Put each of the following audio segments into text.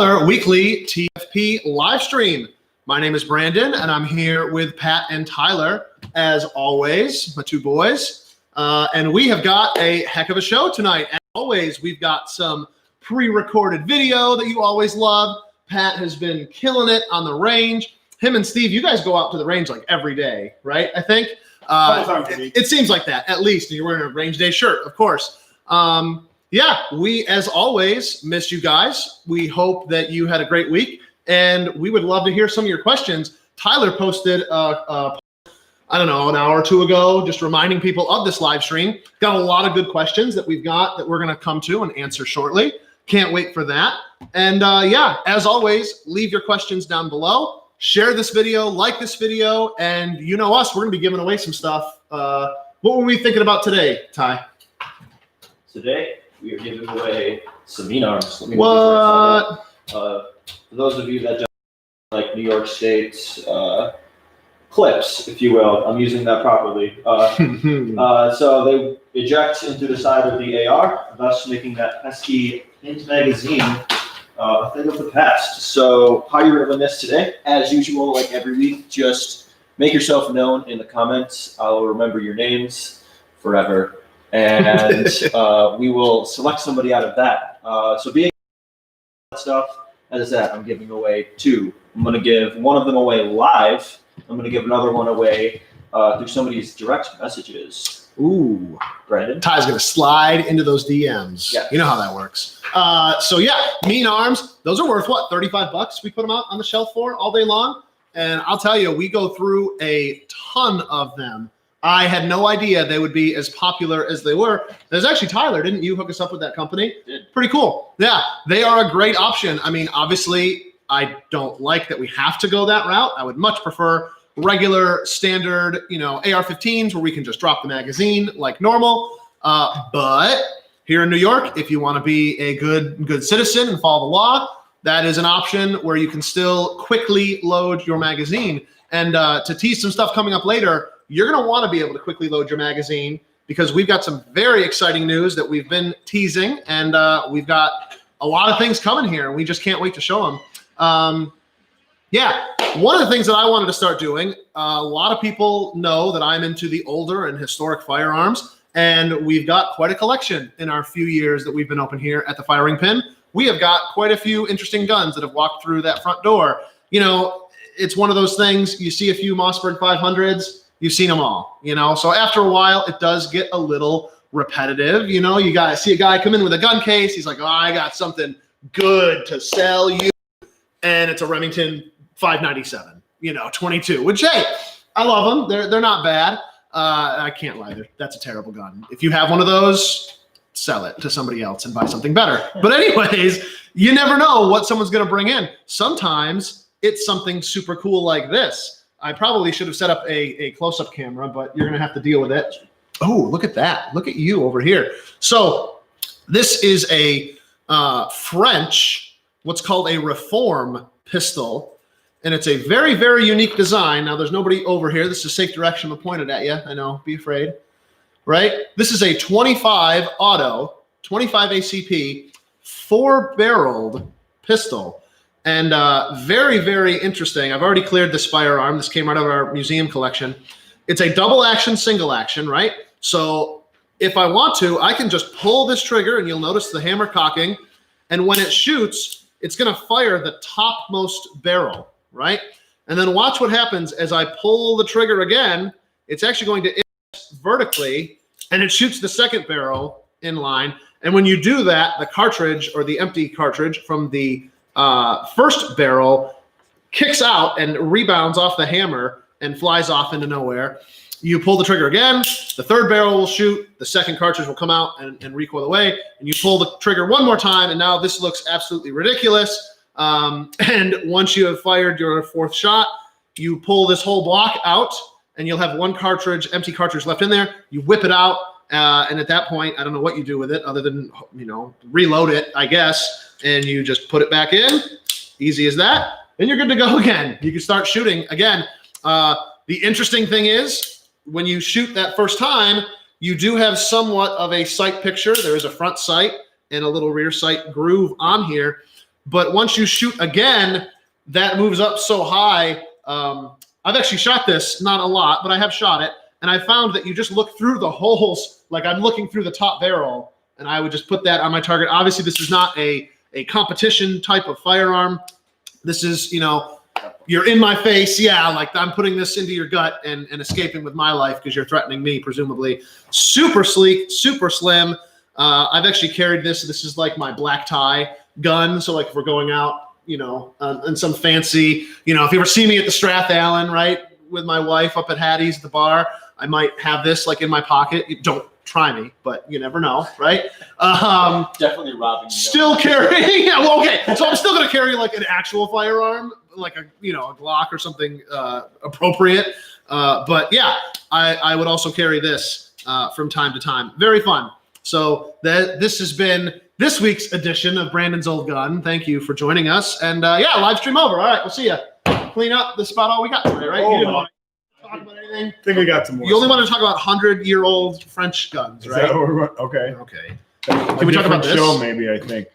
Our weekly TFP Livestream. My name is Brandon, and I'm here with Pat and Tyler, as always, my two boys. And we have got a heck of a show tonight. As always, we've got some pre-recorded video that you always love. Pat has been killing it on the range. Him and Steve, you guys go out to the range like every day, right? I think. It seems like that, at least. You're wearing a range day shirt, of course. Yeah, we, as always, miss you guys. We hope that you had a great week, and we would love to hear some of your questions. Tyler posted, I don't know, an hour or two ago, just reminding people of this live stream. Got a lot of good questions that we've got that we're going to come to and answer shortly. Can't wait for that. And yeah, as always, leave your questions down below. Share this video, like this video, and you know us, we're going to be giving away some stuff. What were we thinking about today, Ty? Today, we are giving away some mean arms. What? For those of you that don't like New York State clips, if you will, I'm using that properly. So they eject into the side of the AR, thus making that pesky hint magazine a thing of the past. So how you're gonna win this today? As usual, like every week, just make yourself known in the comments. I'll remember your names forever. And we will select somebody out of that. So being stuff, as I said, I'm giving away two. I'm going to give one of them away live. I'm going to give another one away through somebody's direct messages. Ooh. Brandon? Ty's going to slide into those DMs. Yeah. You know how that works. So yeah, mean arms. Those are worth what? $35 we put them out on the shelf for all day long. And I'll tell you, we go through a ton of them. I had no idea they would be as popular as they were. There's actually Tyler, didn't you hook us up with that company? Did. Pretty cool. Yeah, they are a great option. I mean, obviously, I don't like that we have to go that route. I would much prefer regular, standard, AR-15s where we can just drop the magazine like normal. But here in New York, if you want to be a good citizen and follow the law, that is an option where you can still quickly load your magazine. And to tease some stuff coming up later, you're going to want to be able to quickly load your magazine because we've got some very exciting news that we've been teasing, and we've got a lot of things coming here, and we just can't wait to show them. Yeah, one of the things that I wanted to start doing, a lot of people know that I'm into the older and historic firearms, and we've got quite a collection in our few years that we've been open here at the Firing Pin. We have got quite a few interesting guns that have walked through that front door. It's one of those things, you see a few Mossberg 500s, you've seen them all, So after a while, it does get a little repetitive. You see a guy come in with a gun case. He's like, oh, I got something good to sell you. And it's a Remington 597, 22, which, hey, I love them. They're not bad. I can't lie. That's a terrible gun. If you have one of those, sell it to somebody else and buy something better. But anyways, you never know what someone's going to bring in. Sometimes it's something super cool like this. I probably should have set up a close-up camera, but you're going to have to deal with it. Oh, look at that. Look at you over here. So this is a French, what's called a reform pistol, and it's a very, very unique design. Now, there's nobody over here. This is safe direction. I'm pointed at you. I know. Be afraid. Right? This is a 25 auto, 25 ACP, 4-barreled pistol. And very, very interesting. I've already cleared this firearm. This came out of our museum collection. It's a double action, single action, right? So if I want to, I can just pull this trigger, and you'll notice the hammer cocking. And when it shoots, it's going to fire the topmost barrel, right? And then watch what happens as I pull the trigger again. It's actually going to vertically, and it shoots the second barrel in line. And when you do that, the cartridge, or the empty cartridge from the first barrel, kicks out and rebounds off the hammer and flies off into nowhere. You pull the trigger again, the third barrel will shoot, the second cartridge will come out and recoil away, and you pull the trigger one more time, and now this looks absolutely ridiculous. And once you have fired your fourth shot, you pull this whole block out, and you'll have one cartridge, empty cartridge left in there. You whip it out, and at that point, I don't know what you do with it other than, reload it, I guess, and you just put it back in. Easy as that. Then you're good to go again. You can start shooting again. The interesting thing is, when you shoot that first time, you do have somewhat of a sight picture. There is a front sight and a little rear sight groove on here. But once you shoot again, that moves up so high. I've actually shot this, not a lot, but I have shot it. And I found that you just look through the holes, like I'm looking through the top barrel, and I would just put that on my target. Obviously, this is not a competition type of firearm. This is, you're in my face. Yeah, like I'm putting this into your gut and escaping with my life because you're threatening me, presumably. Super sleek, super slim. I've actually carried this. This is like my black tie gun. So like if we're going out, in some fancy, if you ever see me at the Strath Allen, right, with my wife up at Hattie's at the bar, I might have this like in my pocket. Don't try me, but you never know, right? Definitely robbing. Still carrying. Yeah, well, okay. So I'm still going to carry like an actual firearm, like a Glock or something appropriate. But yeah, I would also carry this from time to time. Very fun. So this has been this week's edition of Brandon's Old Gun. Thank you for joining us. And live stream over. All right, we'll see you. Clean up. That's about all we got today, right? You didn't want to talk about anything? I think we got some more. You only want to talk about 100-year-old French guns, right? Is that what we're, okay. Okay. Can we talk about this? Show, maybe, I think.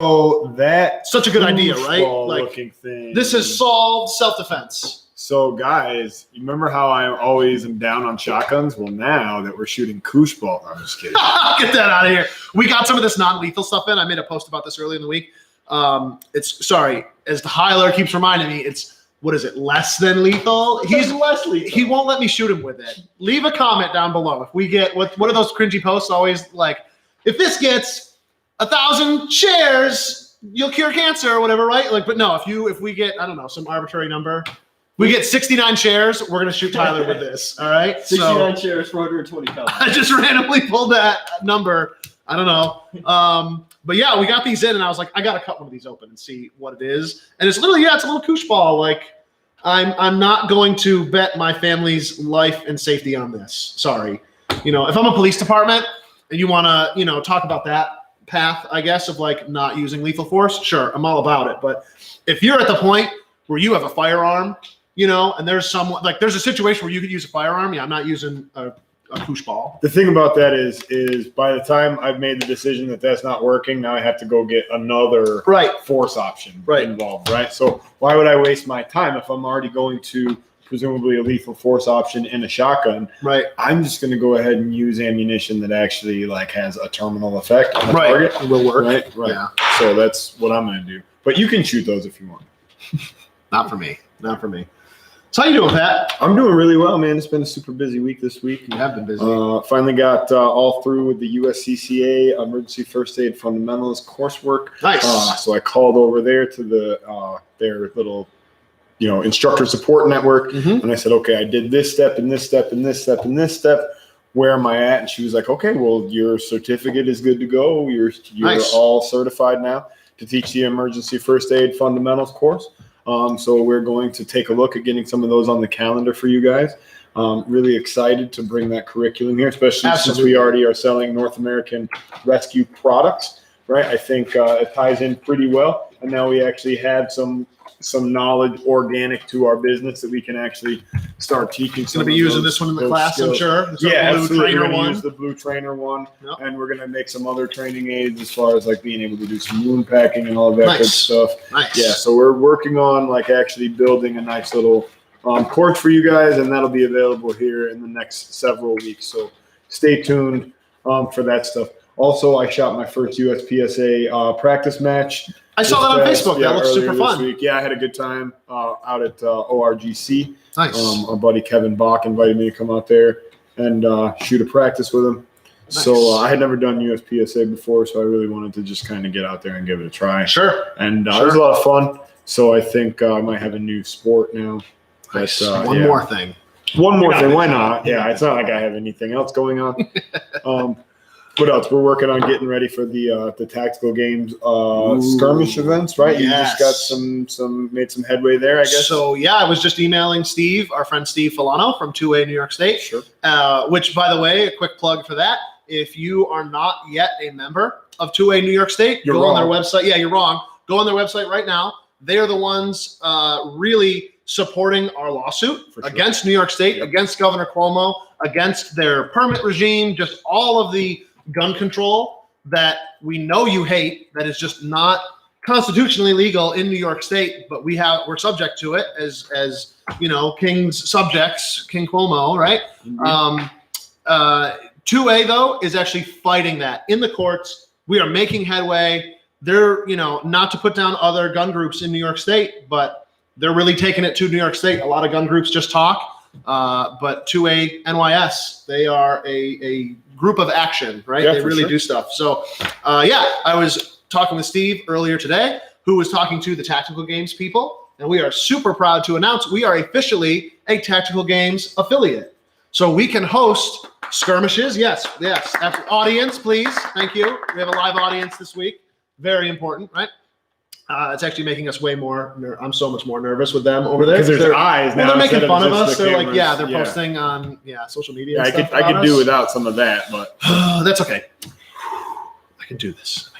Oh, that such a good idea, right? Like looking thing. This has solved self-defense. So, guys, you remember how I always am down on shotguns? Well, now that we're shooting koosh ball, I'm just kidding. Get that out of here. We got some of this non-lethal stuff in. I made a post about this earlier in the week. As the Hyler keeps reminding me, what is it, less than lethal? He's less lethal. He won't let me shoot him with it. Leave a comment down below. If we get, what are those cringy posts always like, if this gets 1,000 shares, you'll cure cancer or whatever, right? Like, but no, if we get, I don't know, some arbitrary number, we get 69 shares, we're going to shoot Tyler with this, all right? 69 shares, 420 pounds. I just randomly pulled that number. I don't know. But yeah, we got these in, and I was like, I got to cut one of these open and see what it is. And it's literally, it's a little koosh ball. Like, I'm not going to bet my family's life and safety on this. Sorry. If I'm a police department and you want to, talk about that path, I guess, of like not using lethal force, sure, I'm all about it. But if you're at the point where you have a firearm, and there's a situation where you could use a firearm, I'm not using a koosh ball. The thing about that is by the time I've made the decision that that's not working, now I have to go get another force option involved, right? So why would I waste my time if I'm already going to presumably a lethal force option in a shotgun? Right. I'm just going to go ahead and use ammunition that actually like has a terminal effect on the target. It will work. Right. Yeah. So that's what I'm going to do. But you can shoot those if you want. Not for me. So how you doing, Pat? I'm doing really well, man. It's been a super busy week this week. You have been busy. Finally got all through with the USCCA Emergency First Aid Fundamentals coursework. Nice. So I called over there to the their little, instructor support network, and I said, okay, I did this step and this step and this step and this step. Where am I at? And she was like, okay, well, your certificate is good to go. You're nice. All certified now to teach the Emergency First Aid Fundamentals course. So we're going to take a look at getting some of those on the calendar for you guys. Really excited to bring that curriculum here, especially since we already are selling North American rescue products, right? I think it ties in pretty well. And now we actually have some knowledge organic to our business that we can actually start teaching. Going to be using this one in the class, skills. I'm sure. Absolutely. We're going to use the Blue Trainer one, and we're going to make some other training aids as far as like being able to do some wound packing and all of that good stuff. Nice. Yeah, so we're working on like actually building a nice little course for you guys, and that'll be available here in the next several weeks. So stay tuned for that stuff. Also, I shot my first USPSA practice match. I saw that on Facebook. That looks super fun. Week. Yeah, I had a good time out at ORGC. Nice. Our buddy Kevin Bach invited me to come out there and shoot a practice with him. Nice. So I had never done USPSA before, so I really wanted to just kind of get out there and give it a try. Sure. And it was a lot of fun. So I think I might have a new sport now. Nice. One more thing. Why not? Yeah, it's not like I have anything else going on. What else? We're working on getting ready for the tactical games skirmish events, right? Yes. You just got made some headway there, I guess. So yeah, I was just emailing Steve, our friend Steve Filano from 2A New York State. Sure. Which, by the way, a quick plug for that. If you are not yet a member of 2A New York State, go on their website. Yeah, you're wrong. Go on their website right now. They are the ones really supporting our lawsuit against New York State, against Governor Cuomo, against their permit regime, just all of the gun control that we know you hate, that is just not constitutionally legal in New York State, but we're subject to it as King's subjects, King Cuomo, right? 2A though is actually fighting that in the courts. We are making headway. They're, not to put down other gun groups in New York State, but they're really taking it to New York State. A lot of gun groups just talk, but 2A NYS, they are a group of action, right? Yeah, they really sure. do stuff. So, I was talking with Steve earlier today, who was talking to the Tactical Games people, and we are super proud to announce we are officially a Tactical Games affiliate. So we can host skirmishes. Yes. Audience, please. Thank you. We have a live audience this week. Very important, right? It's actually making us way more. I'm so much more nervous with them over there. Because there's eyes now. They're making fun of us. The They're cameras. like, they're posting on social media. Yeah, and I could do without some of that, but that's okay. I can do this.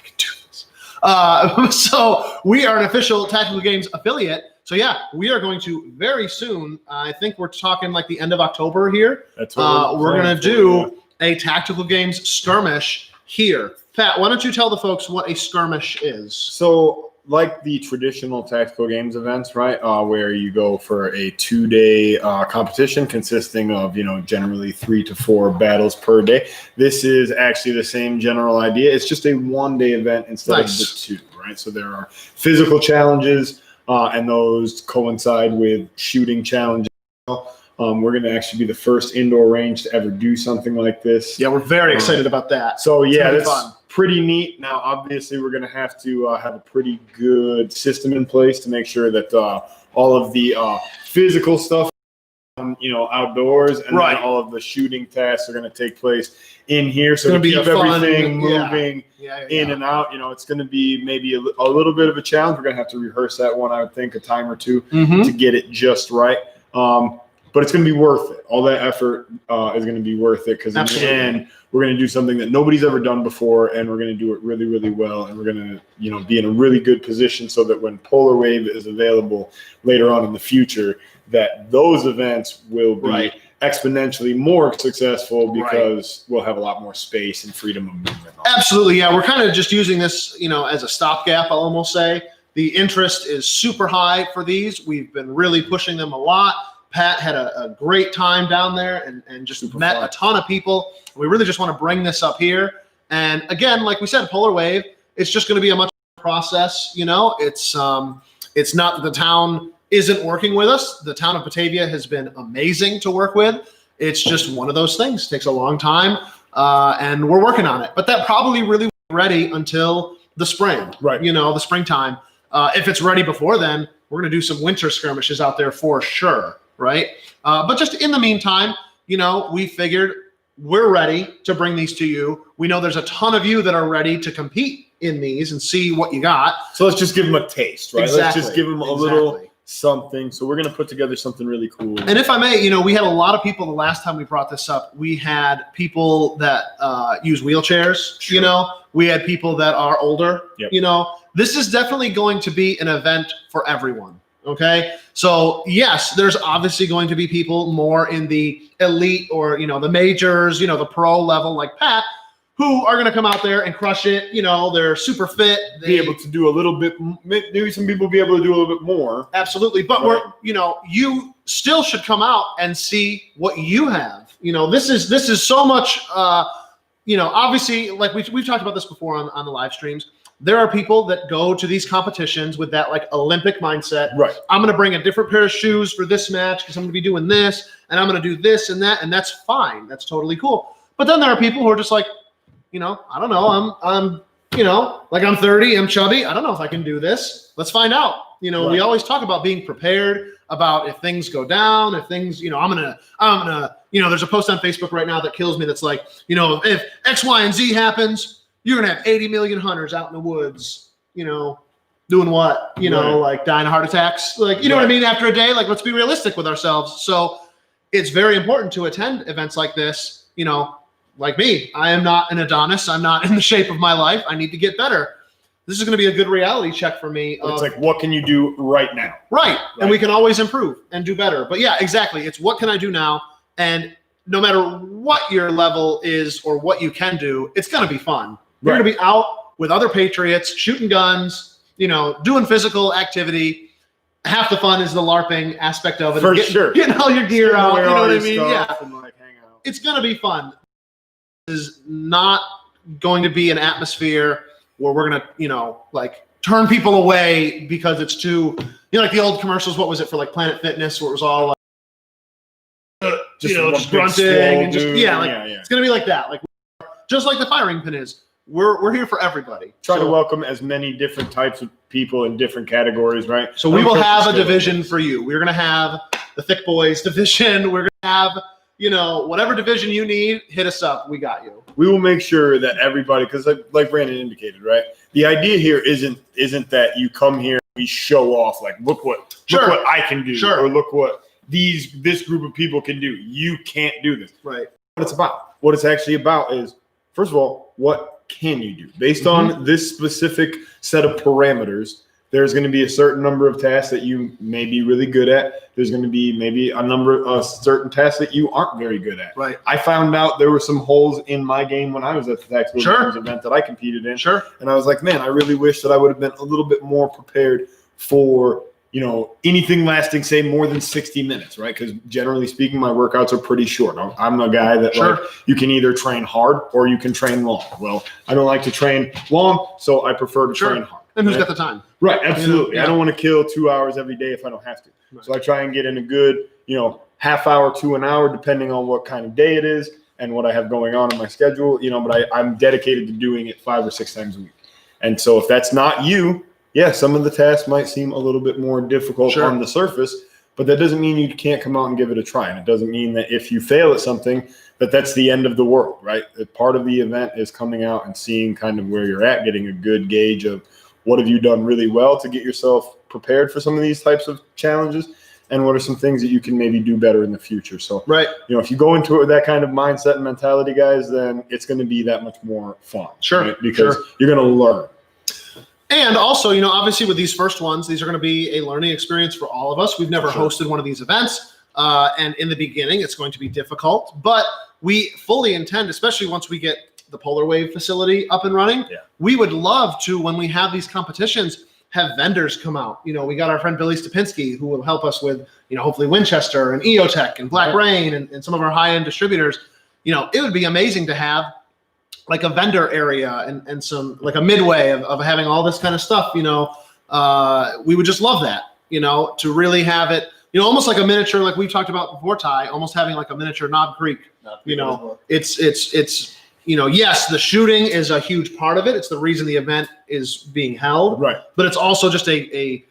So we are an official Tactical Games affiliate. So we are going to very soon. I think we're talking like the end of October here. that's what We're going to do a Tactical Games skirmish here. Pat, why don't you tell the folks what a skirmish is? So, like the traditional Tactical Games events, right, where you go for a 2-day competition consisting of, generally 3 to 4 battles per day. This is actually the same general idea. It's just a 1-day event instead of the 2, right? So there are physical challenges, and those coincide with shooting challenges. We're going to actually be the first indoor range to ever do something like this. Yeah, we're very excited about that. So that's fun. Pretty neat. Now, obviously, we're going to have a pretty good system in place to make sure that all of the physical stuff, outdoors, and then all of the shooting tasks are going to take place in here. So to keep everything moving in and out, it's going to be maybe a little bit of a challenge. We're going to have to rehearse that one, I would think, a time or two to get it just right. But it's going to be worth it. All that effort is going to be worth it because in the end, we're going to do something that nobody's ever done before, and we're going to do it really, really well. And we're going to, be in a really good position so that when Polar Wave is available later on in the future, that those events will be exponentially more successful because we'll have a lot more space and freedom of movement. Absolutely, yeah. We're kind of just using this, as a stopgap, I'll almost say. The interest is super high for these. We've been really pushing them a lot. Pat had a great time down there and just met a ton of people. We really just want to bring this up here. And again, like we said, Polar Wave, it's just going to be a much process. It's not that the town isn't working with us. The town of Batavia has been amazing to work with. It's just one of those things. It takes a long time, and we're working on it. But that probably really won't be ready until the spring, right? The springtime. If it's ready before then, we're going to do some winter skirmishes out there for sure. Right. But just in the meantime, we figured we're ready to bring these to you. We know there's a ton of you that are ready to compete in these and see what you got. So let's just give them a taste, right? Exactly. Let's just give them a little something. So we're going to put together something really cool. And if I may, we had a lot of people the last time we brought this up. We had people that use wheelchairs, Sure. We had people that are older, Yep. This is definitely going to be an event for everyone. Okay. So yes, there's obviously going to be people more in the elite or, the majors, the pro level like Pat, who are going to come out there and crush it. They're super fit. Be able to do a little bit, maybe some people be able to do a little bit more. Absolutely. But you still should come out and see what you have. This is so much, obviously, like we've talked about this before on the live streams. There are people that go to these competitions with that like Olympic mindset. Right. I'm going to bring a different pair of shoes for this match because I'm going to be doing this and I'm going to do this and that. And that's fine. That's totally cool. But then there are people who are just like, I don't know. I'm 30. I'm chubby. I don't know if I can do this. Let's find out. We always talk about being prepared about if things go down, if things, I'm going to, there's a post on Facebook right now that kills me. That's like, if X, Y, and Z happens, you're going to have 80 million hunters out in the woods, doing what, like dying of heart attacks. Like, you know what I mean? After a day, like, let's be realistic with ourselves. So it's very important to attend events like this. Like me, I am not an Adonis. I'm not in the shape of my life. I need to get better. This is going to be a good reality check for me. It's like, what can you do right now? Right. And we can always improve and do better. But yeah, exactly. It's what can I do now? And no matter what your level is or what you can do, it's going to be fun. You're going to be out with other patriots shooting guns, doing physical activity. Half the fun is the LARPing aspect of it. For sure. Getting all your gear out. You know what I mean? Yeah. And, like, hang out. It's going to be fun. This is not going to be an atmosphere where we're going to, like turn people away because it's too, like the old commercials. What was it for like Planet Fitness where it was all like, just grunting and just, it's going to be like that. Like, just like the firing pin is. We're here for everybody. Try to welcome as many different types of people in different categories, right? So we will have a division for you. We're going to have the thick boys division. We're going to have, whatever division you need, hit us up. We got you. We will make sure that everybody, because like Brandon indicated, right? The idea here isn't that you come here, we show off, like, look what I can do, or look what this group of people can do. You can't do this. Right. What it's about. What it's actually about is, first of all, what can you do based on this specific set of parameters? There's going to be a certain number of tasks that you may be really good at. There's going to be maybe a number of certain tasks that you aren't very good at. Right. I found out there were some holes in my game when I was at the Tactical Games event that I competed in. Sure. And I was like, man, I really wish that I would have been a little bit more prepared for anything lasting, say, more than 60 minutes, right? Because generally speaking, my workouts are pretty short. I'm a guy that like, you can either train hard or you can train long. Well, I don't like to train long, so I prefer to train hard. And who's got the time? Right, absolutely. I don't want to kill 2 hours every day if I don't have to. Right. So I try and get in a good, half hour to an hour, depending on what kind of day it is and what I have going on in my schedule, but I'm dedicated to doing it 5 or 6 times a week. And so if that's not you, some of the tasks might seem a little bit more difficult on the surface, but that doesn't mean you can't come out and give it a try. And it doesn't mean that if you fail at something, that's the end of the world, right? Part of the event is coming out and seeing kind of where you're at, getting a good gauge of what have you done really well to get yourself prepared for some of these types of challenges, and what are some things that you can maybe do better in the future. So, if you go into it with that kind of mindset and mentality, guys, then it's going to be that much more fun. Right? Because you're going to learn. And also, obviously with these first ones, these are going to be a learning experience for all of us. We've never hosted one of these events. And in the beginning, it's going to be difficult. But we fully intend, especially once we get the Polar Wave facility up and running, we would love to, when we have these competitions, have vendors come out. We got our friend Billy Stupinski, who will help us with, hopefully Winchester and EOTech and Black Rain and some of our high-end distributors. It would be amazing to have like a vendor area and some like a midway of having all this kind of stuff, we would just love that, to really have it, almost like a miniature, like we talked about before, Ty, almost having like a miniature Knob Creek, it's yes, the shooting is a huge part of it. It's the reason the event is being held, right? But it's also just a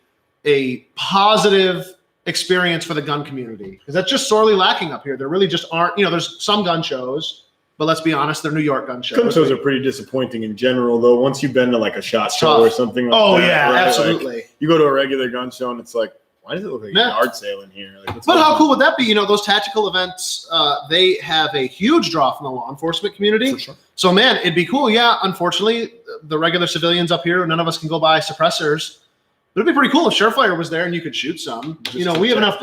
positive experience for the gun community, because that's just sorely lacking up here. There really just aren't, there's some gun shows, but let's be honest, they're New York gun shows. Gun shows are pretty disappointing in general, though. Once you've been to like a SHOT Show or something like that. Right? Absolutely. Like, you go to a regular gun show and it's like, why does it look like a yard sale in here? Like, but how cool would that be? Those tactical events, they have a huge draw from the law enforcement community. For sure. So, man, it'd be cool. Yeah, unfortunately, the regular civilians up here, none of us can go buy suppressors. But it'd be pretty cool if Surefire was there and you could shoot some. We have enough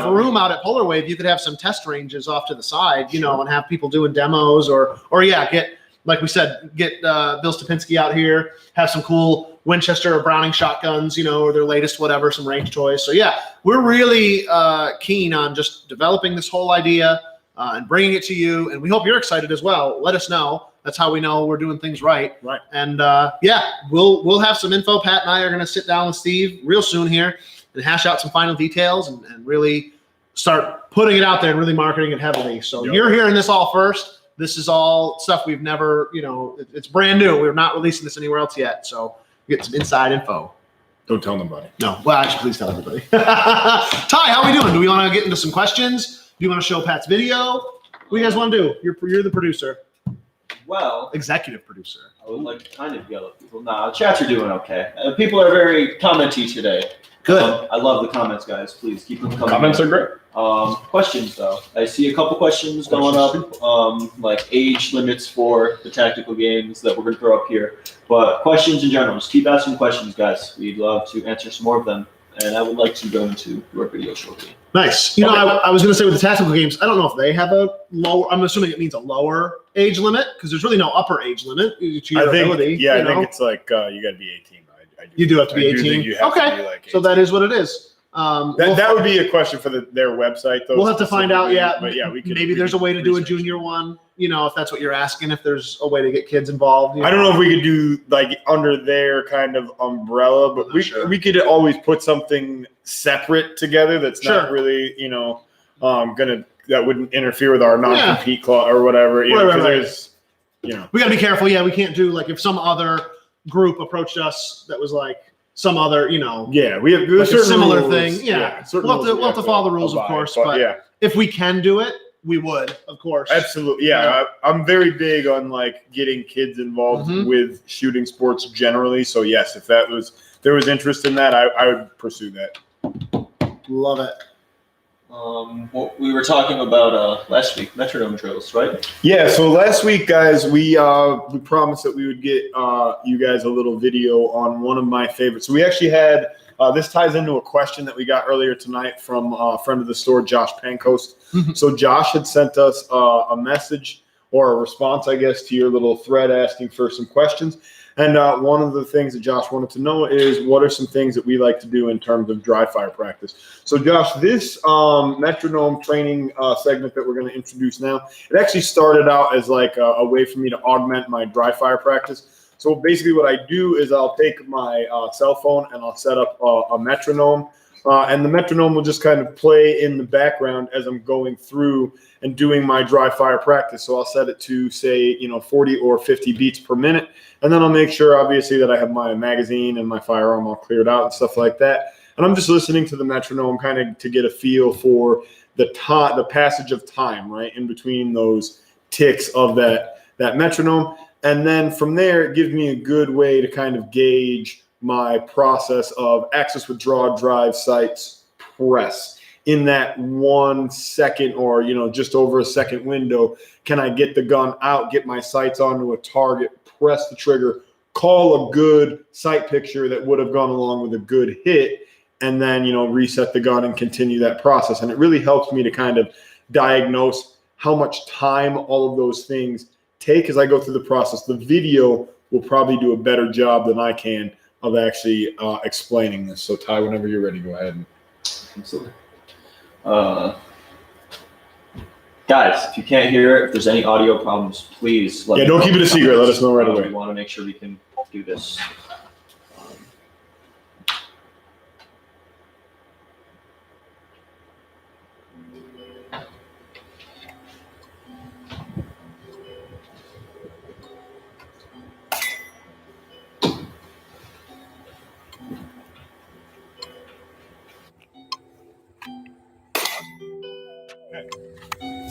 room out at Polar Wave. You could have some test ranges off to the side, and have people doing demos or get, like we said, get Bill Stupinski out here, have some cool Winchester or Browning shotguns, or their latest whatever, some range toys. So yeah, we're really keen on just developing this whole idea and bringing it to you. And we hope you're excited as well. Let us know. That's how we know we're doing things right. Right. And we'll have some info. Pat and I are going to sit down with Steve real soon here and hash out some final details and really start putting it out there and really marketing it heavily. So you're hearing this all first. This is all stuff we've never, it's brand new. We're not releasing this anywhere else yet. So get some inside info. Don't tell nobody. No. Well, actually, please tell everybody. Ty, how are we doing? Do we want to get into some questions? Do you want to show Pat's video? What do you guys want to do? You're the producer. Well, executive producer. I would like to kind of yell at people. Nah, chats are doing okay. People are very commenty today. Good. I love the comments, guys. Please keep them coming. Comments are great. Questions, though. I see a couple questions going up, like age limits for the tactical games that we're going to throw up here. But questions in general, just keep asking questions, guys. We'd love to answer some more of them. And I would like to go into your video shortly. Nice. I was going to say with the tactical games, I don't know if they have a lower, I'm assuming it means a lower age limit, because there's really no upper age limit to your ability. Yeah, I think it's like you got to be 18, right? You do have to be I do 18. think you have to Okay, be like 18. so that is what it is. That would be a question for their website, though. We'll have to find out. Yeah, but yeah, maybe there's a way to do a research junior one. You know, if that's what you're asking, if there's a way to get kids involved. I don't know if we could do like under their kind of umbrella, but we could always put something separate together that's not really, you know, that wouldn't interfere with our non-compete clause or whatever. You know, 'cause there's, you know, we got to be careful. Yeah, we can't do like if some other group approached us that was like some other, you know, we have like a certain similar rules, thing. Yeah, we'll have to follow the rules, of course. But yeah, if we can do it, we would, of course. absolutely. Yeah, I'm very big on like getting kids involved with shooting sports generally. So yes, if there was interest in that, I would pursue that. Love it. What we were talking about last week, metronome drills, right? Yeah. So last week, guys, we promised that we would get you guys a little video on one of my favorites. So we actually had this ties into a question that we got earlier tonight from a friend of the store, Josh Pancoast. So Josh had sent us a message or a response, I guess, to your little thread asking for some questions. And one of the things that Josh wanted to know is what are some things that we like to do in terms of dry fire practice. So Josh, this metronome training segment that we're going to introduce now, it actually started out as like a way for me to augment my dry fire practice. So basically what I do is I'll take my cell phone and I'll set up a metronome. And the metronome will just kind of play in the background as I'm going through and doing my dry fire practice. So I'll set it to, say, 40 or 50 beats per minute. And then I'll make sure, obviously, that I have my magazine and my firearm all cleared out and stuff like that. And I'm just listening to the metronome kind of to get a feel for the passage of time, right, in between those ticks of that metronome. And then from there, it gives me a good way to kind of gauge my process of access, withdraw, drive, sights, press. In that 1 second or, just over a second window, can I get the gun out, get my sights onto a target, press the trigger, call a good sight picture that would have gone along with a good hit, and then, reset the gun and continue that process. And it really helps me to kind of diagnose how much time all of those things take as I go through the process. The video will probably do a better job than I can of actually explaining this. So Ty, whenever you're ready, go ahead. Absolutely. Guys, if you can't hear it, if there's any audio problems, please let me don't know. keep it a secret. Let us know right away. We want to make sure we can do this.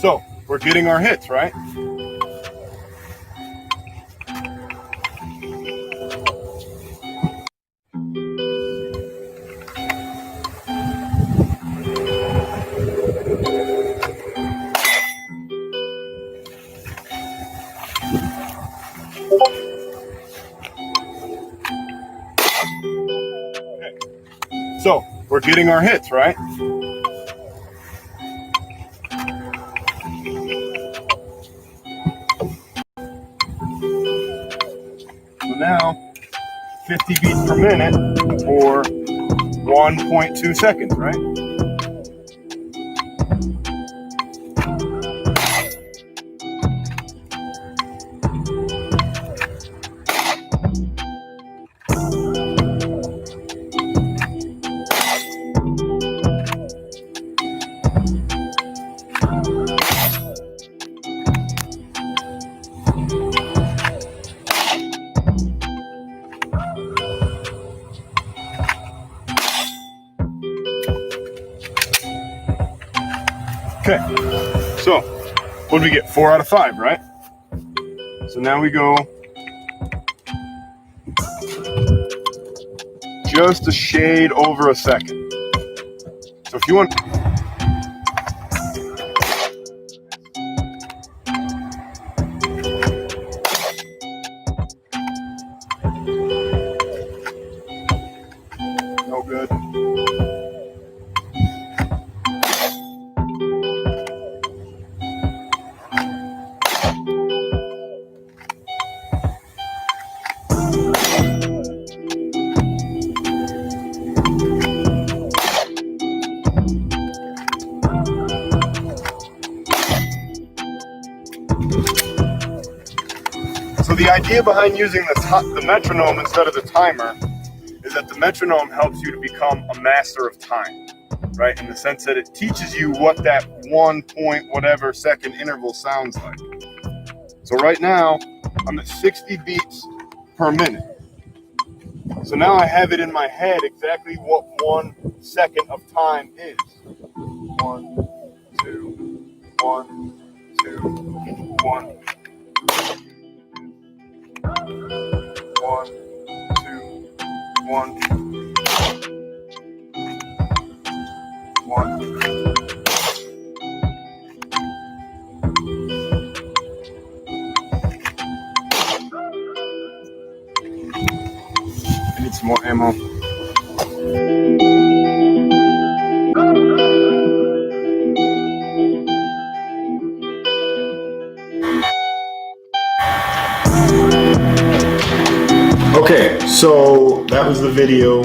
So we're getting our hits, right? So we're getting our hits, right? So now 50 beats per minute or 1.2 seconds, right? Okay, so what did we get? 4 out of 5, right? So now we go just a shade over a second. So if you want, no good. idea behind using the metronome instead of the timer is that the metronome helps you to become a master of time, right? In the sense that it teaches you what that 1 point whatever second interval sounds like. So right now, I'm at 60 beats per minute. So now I have it in my head exactly what 1 second of time is. 1, 2, 1, 2, 1. 1, 2, 1, 1. I need some more ammo. Okay, so that was the video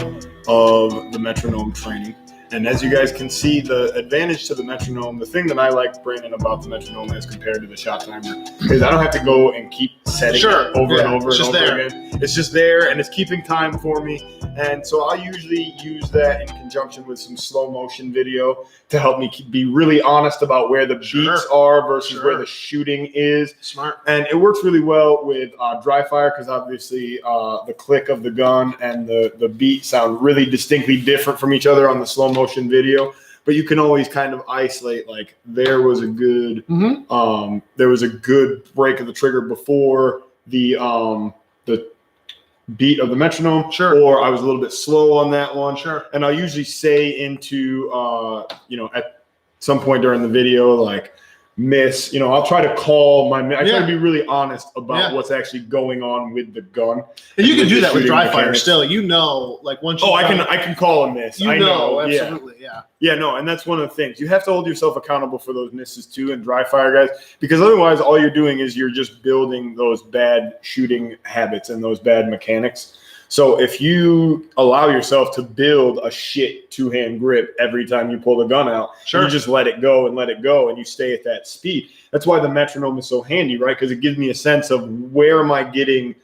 of the metronome training. And as you guys can see, the advantage to the metronome, the thing that I like, Brandon, about the metronome as compared to the shot timer is I don't have to go and keep setting it over and over and over again. It's just there and it's keeping time for me. And so I usually use that in conjunction with some slow motion video to help me be really honest about where the beats are versus where the shooting is. Smart. And it works really well with dry fire because obviously the click of the gun and the beat sound really distinctly different from each other on the slow motion video. But you can always kind of isolate, like there was a good break of the trigger before the beat of the metronome, or I was a little bit slow on that one. And I'll usually say into at some point during the video, like miss, I'll try to call my I try to be really honest about what's actually going on with the gun. And you can do that with dry fire still, like once you I can call a miss. I know. Absolutely. And that's one of the things. You have to hold yourself accountable for those misses too in dry fire, guys, because otherwise all you're doing is you're just building those bad shooting habits and those bad mechanics. So if you allow yourself to build a shit two-hand grip every time you pull the gun out, you just let it go and you stay at that speed. That's why the metronome is so handy, right? Because it gives me a sense of where am I delayed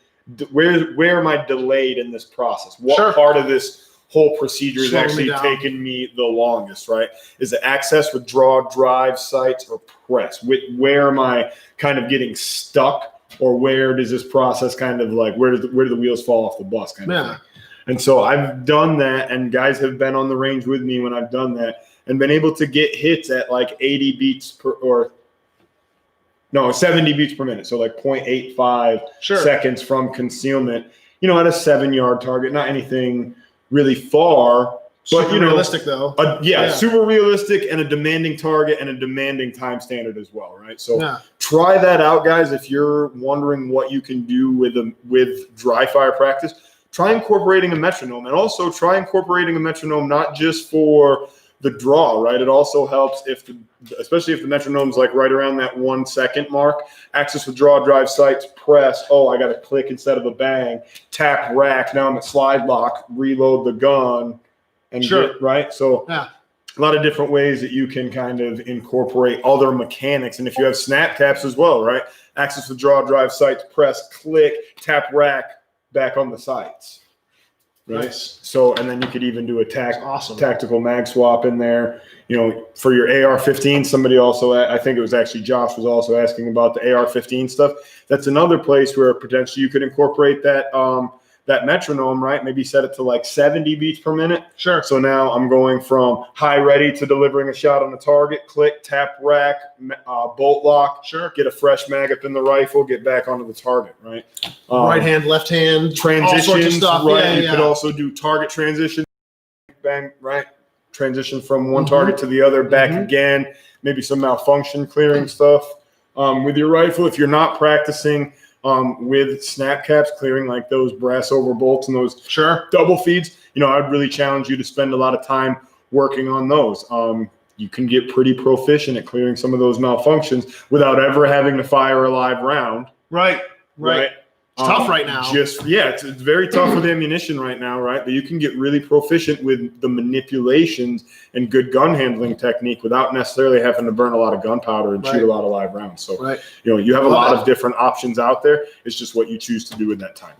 in this process? What part of this whole procedure is actually taking me the longest, right? Is it access, withdraw, drive, sights, or press? Where am I kind of getting stuck? Or where does this process kind of like, where do the wheels fall off the bus kind of thing? And so I've done that, and guys have been on the range with me when I've done that and been able to get hits at like 70 beats per minute. So like 0.85 seconds from concealment, at a 7-yard target, not anything really far. But realistic though. Super realistic and a demanding target and a demanding time standard as well, right? So try that out, guys. If you're wondering what you can do with dry fire practice, try incorporating a metronome, and also try incorporating a metronome not just for the draw, right? It also helps especially if the metronome's like right around that 1 second mark. Access, withdraw, drive, sights, press. Oh, I got to click instead of a bang. Tap, rack. Now I'm at slide lock. Reload the gun. And right? So a lot of different ways that you can kind of incorporate other mechanics. And if you have snap caps as well, right? Access, withdraw, drive, sights, press, click, tap, rack, back on the sights. Right? Nice. So, and then you could even do a tactical mag swap in there. For your AR-15, somebody also, I think it was actually Josh was also asking about the AR-15 stuff. That's another place where potentially you could incorporate that metronome, right? Maybe set it to like 70 beats per minute. So now I'm going from high ready to delivering a shot on the target, click, tap, rack, bolt lock, get a fresh mag up in the rifle, get back onto the target, right? Right hand, left hand, transitions, all sorts of stuff. Right? You could also do target transition, bang, right? Transition from one target to the other, back again, maybe some malfunction clearing stuff with your rifle. If you're not practicing with snap caps, clearing like those brass over bolts and those double feeds, I'd really challenge you to spend a lot of time working on those. You can get pretty proficient at clearing some of those malfunctions without ever having to fire a live round. Right. It's tough right now. It's very tough with ammunition right now, right? But you can get really proficient with the manipulations and good gun handling technique without necessarily having to burn a lot of gunpowder and shoot a lot of live rounds. So, you have a lot of different options out there. It's just what you choose to do in that time.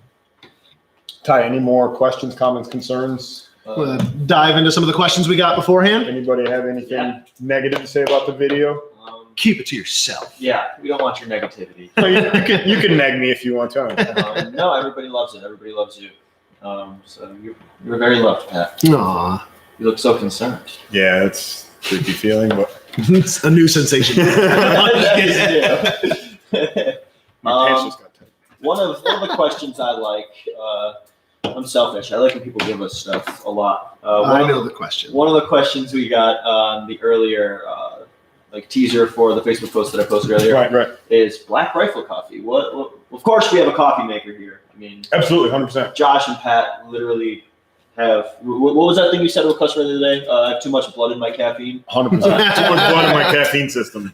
Ty, any more questions, comments, concerns? We'll dive into some of the questions we got beforehand. Anybody have anything negative to say about the video? Keep it to yourself. Yeah, we don't want your negativity. you can neg me if you want to. No, everybody loves it. Everybody loves you. So you're very loved, Pat. Aww. You look so concerned. Yeah, it's a creepy feeling, but it's a new sensation. My pants just got tight. One of the questions I like, I'm selfish. I like when people give us stuff a lot. I know the question. One of the questions we got on the earlier teaser for the Facebook post that I posted earlier is Black Rifle Coffee. What? Of course, we have a coffee maker here. I mean, absolutely, 100%. Josh and Pat literally have. What was that thing you said to a customer the other day? I have too much blood in my caffeine. 100%. Too much blood in my caffeine system.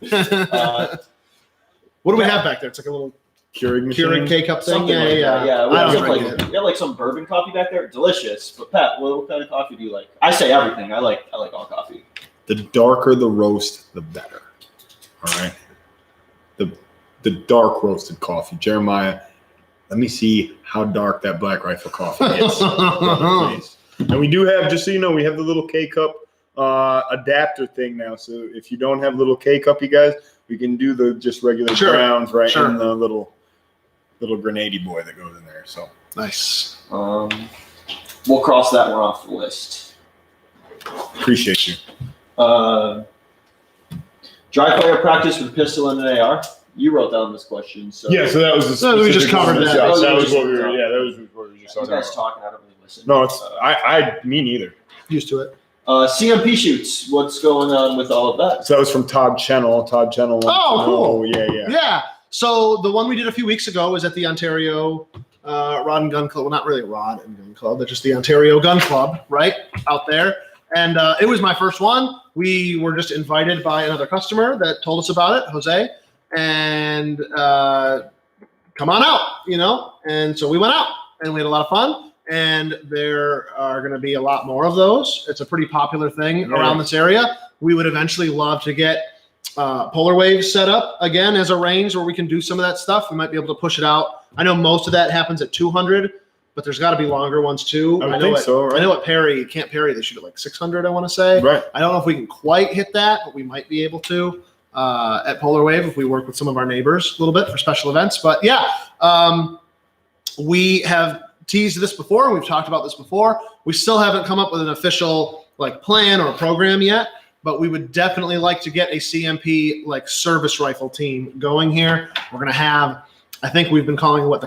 What do we have back there? It's like a little Keurig K-cup thing. Yeah. We have like some bourbon coffee back there. Delicious. But Pat, what kind of coffee do you like? I say everything. I like all coffee. The darker the roast, the better. All right. The dark roasted coffee. Jeremiah, let me see how dark that Black Rifle coffee is. And we do have, just so you know, we have the little K-cup adapter thing now. So if you don't have little K-cup, you guys, we can do the just regular browns in the little grenade boy that goes in there. So nice. We'll cross that one off the list. Appreciate you. Dry fire practice with pistol and an AR. You wrote down this question, so yeah. So that was we just covered that. That was what we were. Yeah, that was what we were just talking about. You guys talking? I don't really listen. No, it's me neither. Used to it. CMP shoots. What's going on with all of that? So that was from Todd Chennel. Todd Chennel. Oh, cool. Yeah. So the one we did a few weeks ago was at the Ontario Rod and Gun Club. Well, not really Rod and Gun Club, but just the Ontario Gun Club, right out there. And it was my first one. We were just invited by another customer that told us about it, Jose, and come on out, And so we went out and we had a lot of fun. And there are going to be a lot more of those. It's a pretty popular thing around this area. We would eventually love to get Polar Wave set up again as a range where we can do some of that stuff. We might be able to push it out. I know most of that happens at 200. But there's got to be longer ones too. I think so, right? I know at Camp Perry, they shoot at like 600, I want to say. Right. I don't know if we can quite hit that, but we might be able to at Polar Wave if we work with some of our neighbors a little bit for special events. But yeah, we have teased this before, and we've talked about this before. We still haven't come up with an official plan or program yet, but we would definitely like to get a CMP service rifle team going here. We're going to have, I think we've been calling it the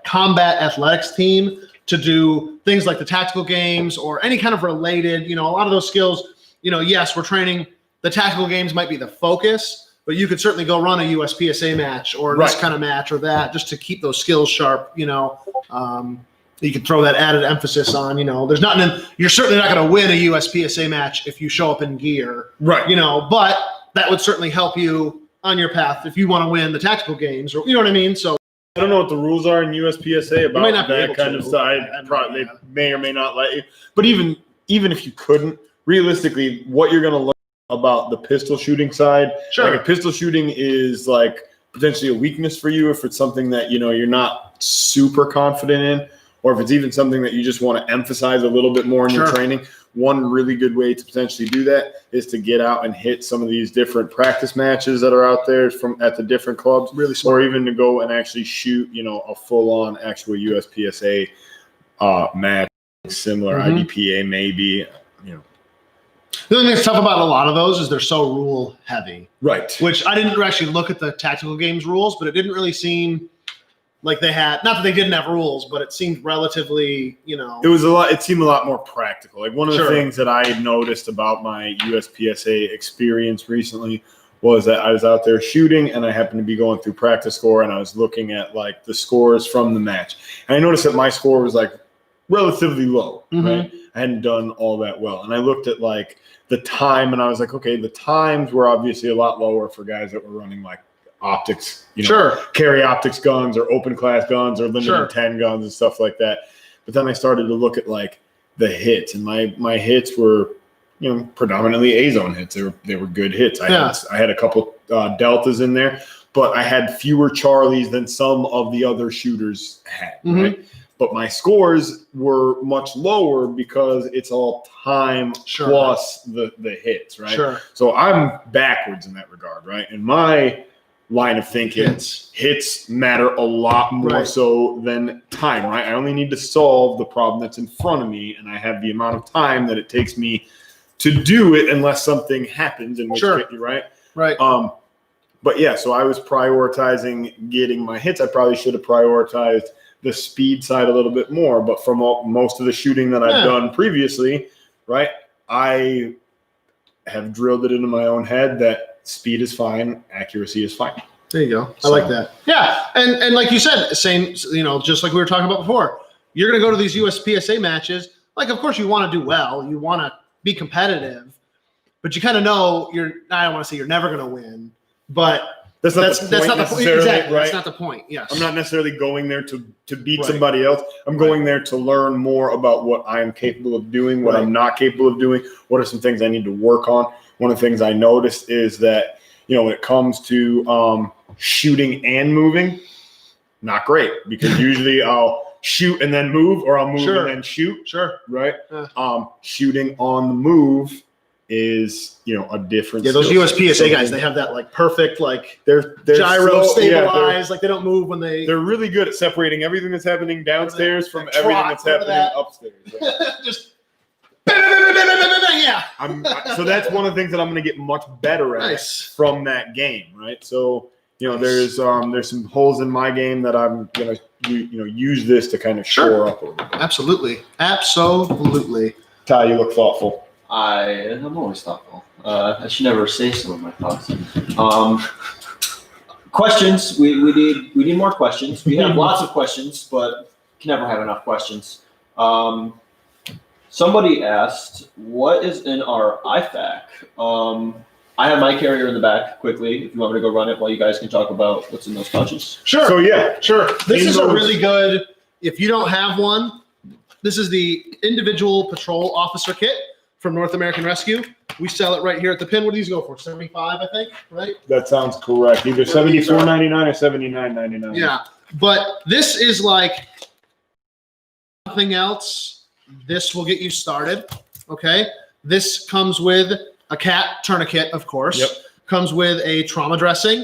combat athletics team to do things like the tactical games or any kind of related, a lot of those skills, yes, we're training. The tactical games might be the focus, but you could certainly go run a USPSA match or this kind of match or that just to keep those skills sharp, You could throw that added emphasis on, there's nothing, you're certainly not going to win a USPSA match if you show up in gear, right? But that would certainly help you on your path if you want to win the tactical games, or you know what I mean. So I don't know what the rules are in USPSA about that kind of stuff. They may or may not let you. But even if you couldn't, realistically, what you're going to learn about the pistol shooting side, if pistol shooting is potentially a weakness for you, if it's something that you're not super confident in, or if it's even something that you just want to emphasize a little bit more in your training. One really good way to potentially do that is to get out and hit some of these different practice matches that are out there at the different clubs, really smart. Or even to go and actually shoot, a full-on actual USPSA match, similar IDPA maybe. The only thing that's tough about a lot of those is they're so rule heavy, right? Which I didn't actually look at the tactical games rules, but it didn't really seem like they had, not that they didn't have rules, but it seemed relatively, It was it seemed a lot more practical. One of the things that I had noticed about my USPSA experience recently was that I was out there shooting and I happened to be going through practice score and I was looking at the scores from the match. And I noticed that my score was relatively low, right? I hadn't done all that well. And I looked at the time and I was okay, the times were obviously a lot lower for guys that were running optics, Sure. carry optics guns or open class guns or limited Sure. 10 guns and stuff like that. But then I started to look at like the hits, and my hits were, predominantly A-zone hits. They were good hits. I had a couple deltas in there, but I had fewer Charlies than some of the other shooters had. Mm-hmm. Right? But my scores were much lower because it's all time plus the hits, right? Sure. So I'm backwards in that regard, right? In my line of thinking, hits matter a lot more so than time, right? I only need to solve the problem that's in front of me, and I have the amount of time that it takes me to do it unless something happens, in which case, right? Right. But yeah, so I was prioritizing getting my hits. I probably should have prioritized the speed side a little bit more, but from most of the shooting that I've done previously, right, I have drilled it into my own head that speed is fine, accuracy is fine. There you go. I like that. Yeah, and like you said, same, just like we were talking about before, you're going to go to these USPSA matches. Like, of course, you want to do well, you want to be competitive, but you kind of know I don't want to say you're never going to win, but that's not the point. Exactly. Right? That's not the point. Yes. I'm not necessarily going there to beat somebody else. I'm going there to learn more about what I'm capable of doing, what I'm not capable of doing, what are some things I need to work on. One of the things I noticed is that, when it comes to shooting and moving, not great, because usually I'll shoot and then move, or I'll move and then shoot. Sure. Right. Shooting on the move is a different. Yeah, those USPSA guys, they have that like perfect they're gyro stabilized, like they don't move when they're really good at separating everything that's happening downstairs from everything that's happening upstairs. Right? Just yeah. So that's one of the things that I'm going to get much better at from that game, right? So there's some holes in my game that I'm going to use this to kind of shore up a little bit. Absolutely. Ty, you look thoughtful. I'm always thoughtful. I should never say some of my thoughts. Questions. We need more questions. We have lots of questions, but can never have enough questions. Somebody asked, what is in our IFAC? I have my carrier in the back quickly, if you want me to go run it while you guys can talk about what's in those pouches. Sure. So yeah, sure. This is a really good, if you don't have one, this is the individual patrol officer kit from North American Rescue. We sell it right here at the pin. What do these go for? 75, I think, right? That sounds correct. Either $74.99 or $79.99. Yeah. But this is like nothing else. This will get you started. Okay. This comes with a cat tourniquet, of course. Yep. Comes with a trauma dressing,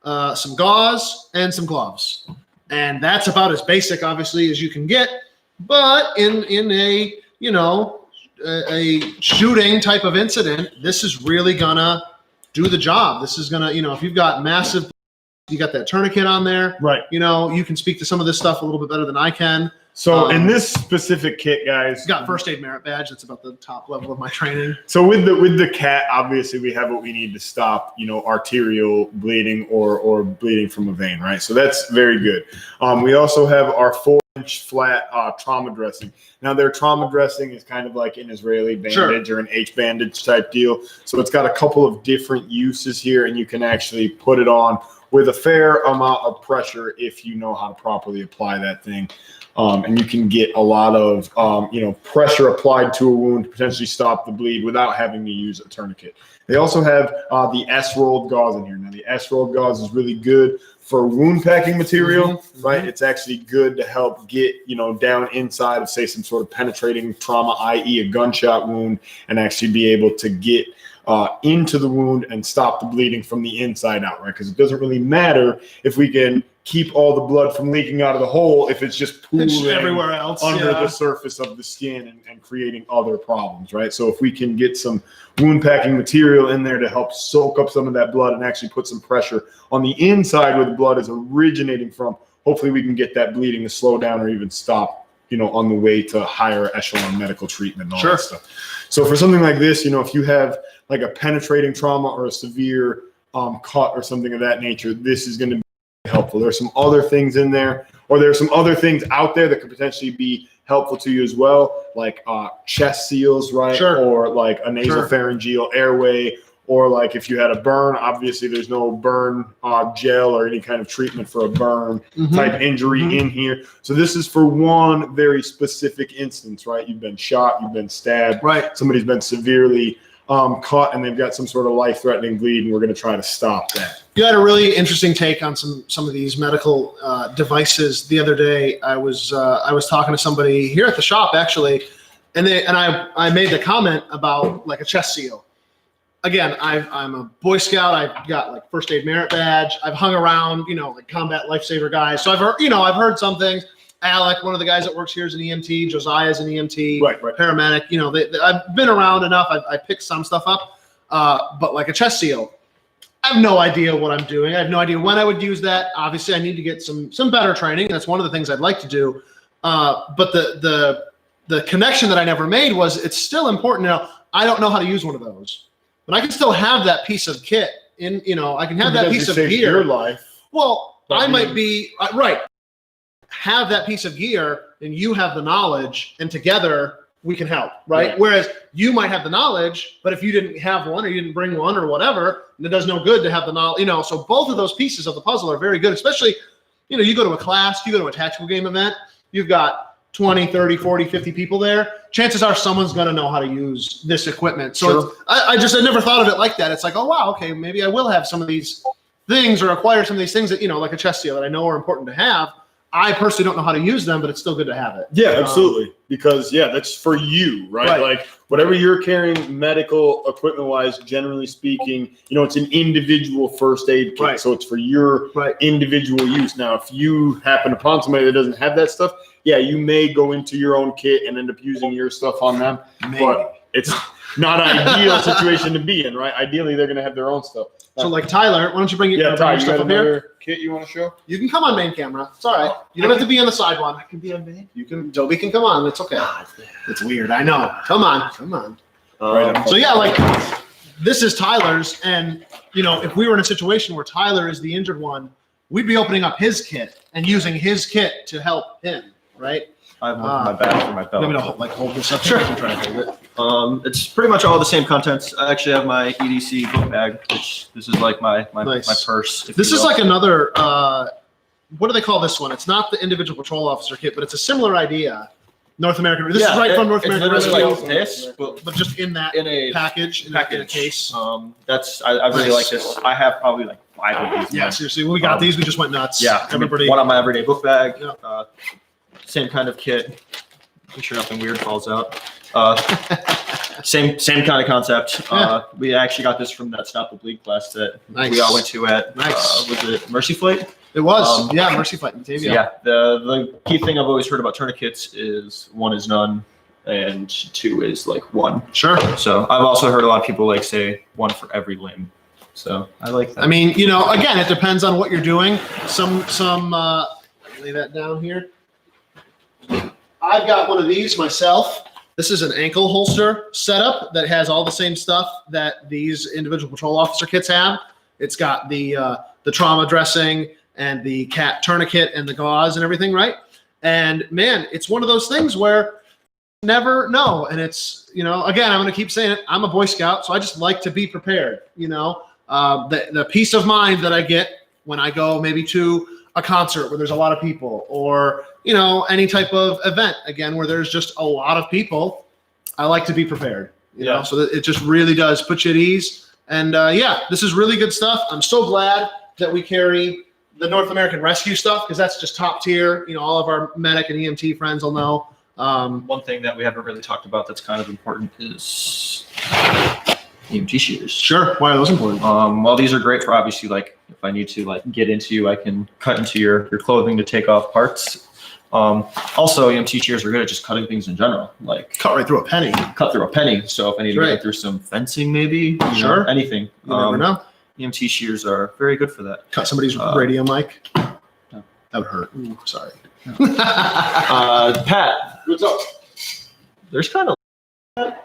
some gauze, and some gloves. And that's about as basic, obviously, as you can get. But in a a shooting type of incident, this is really gonna do the job. This is gonna, if you've got massive, you got that tourniquet on there, right? You can speak to some of this stuff a little bit better than I can. So in this specific kit, guys, got first aid merit badge. That's about the top level of my training. So with the cat, obviously we have what we need to stop, arterial bleeding or bleeding from a vein, right? So that's very good. We also have our 4-inch flat trauma dressing. Now their trauma dressing is kind of like an Israeli bandage or an H bandage type deal. So it's got a couple of different uses here, and you can actually put it on with a fair amount of pressure if you know how to properly apply that thing. And you can get a lot of, pressure applied to a wound to potentially stop the bleed without having to use a tourniquet. They also have the S-rolled gauze in here. Now, the S-rolled gauze is really good for wound packing material, right? It's actually good to help get, down inside of, say, some sort of penetrating trauma, i.e. a gunshot wound, and actually be able to get into the wound and stop the bleeding from the inside out, right? Because it doesn't really matter if we can keep all the blood from leaking out of the hole if it's just pooling everywhere else under the surface of the skin and creating other problems, right? So if we can get some wound packing material in there to help soak up some of that blood and actually put some pressure on the inside where the blood is originating from, hopefully we can get that bleeding to slow down or even stop, on the way to higher echelon medical treatment and all that stuff. So for something like this, if you have like a penetrating trauma or a severe cut or something of that nature, this is going to be helpful. There's some other things in there, or there's some other things out there that could potentially be helpful to you as well, like chest seals, right? Or like a nasopharyngeal airway, or like if you had a burn, obviously there's no burn gel or any kind of treatment for a burn type injury in here. So this is for one very specific instance, right? You've been shot, you've been stabbed, Right. somebody's been severely cut and they've got some sort of life-threatening bleed, and we're going to try to stop that. You had a really interesting take on some of these medical devices the other day. I was talking to somebody here at the shop actually, and I made the comment about like a chest seal. Again, I'm a Boy Scout. I've got like first aid merit badge. I've hung around, like combat lifesaver guys. So I've heard some things. Alec, one of the guys that works here, is an EMT. Josiah's an EMT, Right. paramedic. I've been around enough. I picked some stuff up, but like a chest seal, I have no idea what I'm doing. I have no idea when I would use that. Obviously, I need to get some better training. That's one of the things I'd like to do. But the connection that I never made was it's still important. Now, I don't know how to use one of those, but I can still have that piece of kit in. I can have that piece of gear. Your life. Well, I might be right. Have that piece of gear and you have the knowledge, and together we can help, right? Yeah. Whereas you might have the knowledge, but if you didn't have one or you didn't bring one or whatever, it does no good to have the knowledge, so both of those pieces of the puzzle are very good, especially, you go to a class, you go to a tactical game event, you've got 20, 30, 40, 50 people there. Chances are someone's going to know how to use this equipment. So Sure. I never thought of it like that. It's like, oh, wow, okay, maybe I will have some of these things or acquire some of these things that, like a chest seal that I know are important to have. I personally don't know how to use them, but it's still good to have it. Yeah, absolutely. Because that's for you, right? Right. Like whatever you're carrying medical equipment wise, generally speaking, it's an individual first aid kit. Right. So it's for your Right. individual use. Now, if you happen upon somebody that doesn't have that stuff, you may go into your own kit and end up using your stuff on them. Maybe. But it's not an ideal situation to be in, right? Ideally, they're going to have their own stuff. So like Tyler, why don't you bring your Ty, you stuff got up here? another kit you want to show? You can come on main camera. It's all right. You don't have to be on the side one. I can be on main. Toby can come on. It's okay. It's weird. I know. Come on. So yeah, like this is Tyler's, and if we were in a situation where Tyler is the injured one, we'd be opening up his kit and using his kit to help him, right? I have my bag for my belt. Let me hold this up. Sure. I can try to hold it. It's pretty much all the same contents. I actually have my EDC book bag, which this is like my Nice. purse. This is like another, what do they call this one? It's not the individual patrol officer kit, but it's a similar idea. North American. This is right from North American It's literally Rescue. like this, but Just in that package, in a case. I really like this. I have probably like 5 of these. Yeah, seriously. When we got these, we just went nuts. Yeah, Everybody. one on my everyday book bag. Yeah. Same kind of kit. Make sure nothing weird falls out. Same kind of concept. Yeah. We actually got this from that Stop the Bleed class that Nice. we all went to at Nice. was it Mercy Flight? It was. Um, Mercy Fight in Batavia. Yeah. The key thing I've always heard about tourniquets is 1 is none and 2 is like 1. Sure. So I've also heard a lot of people like say 1 for every limb. So I like that. I mean, again, it depends on what you're doing. Lay that down here. I've got one of these myself. This is an ankle holster setup that has all the same stuff that these individual patrol officer kits have. It's got the trauma dressing and the cat tourniquet and the gauze and everything, right? And man, it's one of those things where you never know. And it's, again, I'm going to keep saying it. I'm a Boy Scout, so I just like to be prepared. The peace of mind that I get when I go maybe to a concert where there's a lot of people, or any type of event, again, where there's just a lot of people, I like to be prepared, so that it just really does put you at ease. And this is really good stuff. I'm so glad that we carry the North American Rescue stuff, because that's just top tier. All of our medic and EMT friends will know. One thing that we haven't really talked about that's kind of important is EMT shears. Sure. Why are those important? Well, these are great for obviously, like, if I need to get into you, I can cut into your clothing to take off parts. Also, EMT shears are good at just cutting things in general, like Cut right through a penny. cut through a penny. So if I need to Right. go through some fencing, maybe, Sure. anything. You never know. EMT shears are very good for that. Cut somebody's radio mic. That would hurt. Ooh, sorry. Pat, What's up? there's kind of,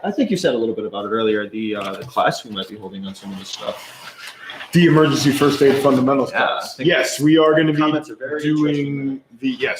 I think you said a little bit about it earlier, the class we might be holding on some of this stuff. The emergency first aid fundamentals Yeah, class. I think Yes, we are going to comments be are very doing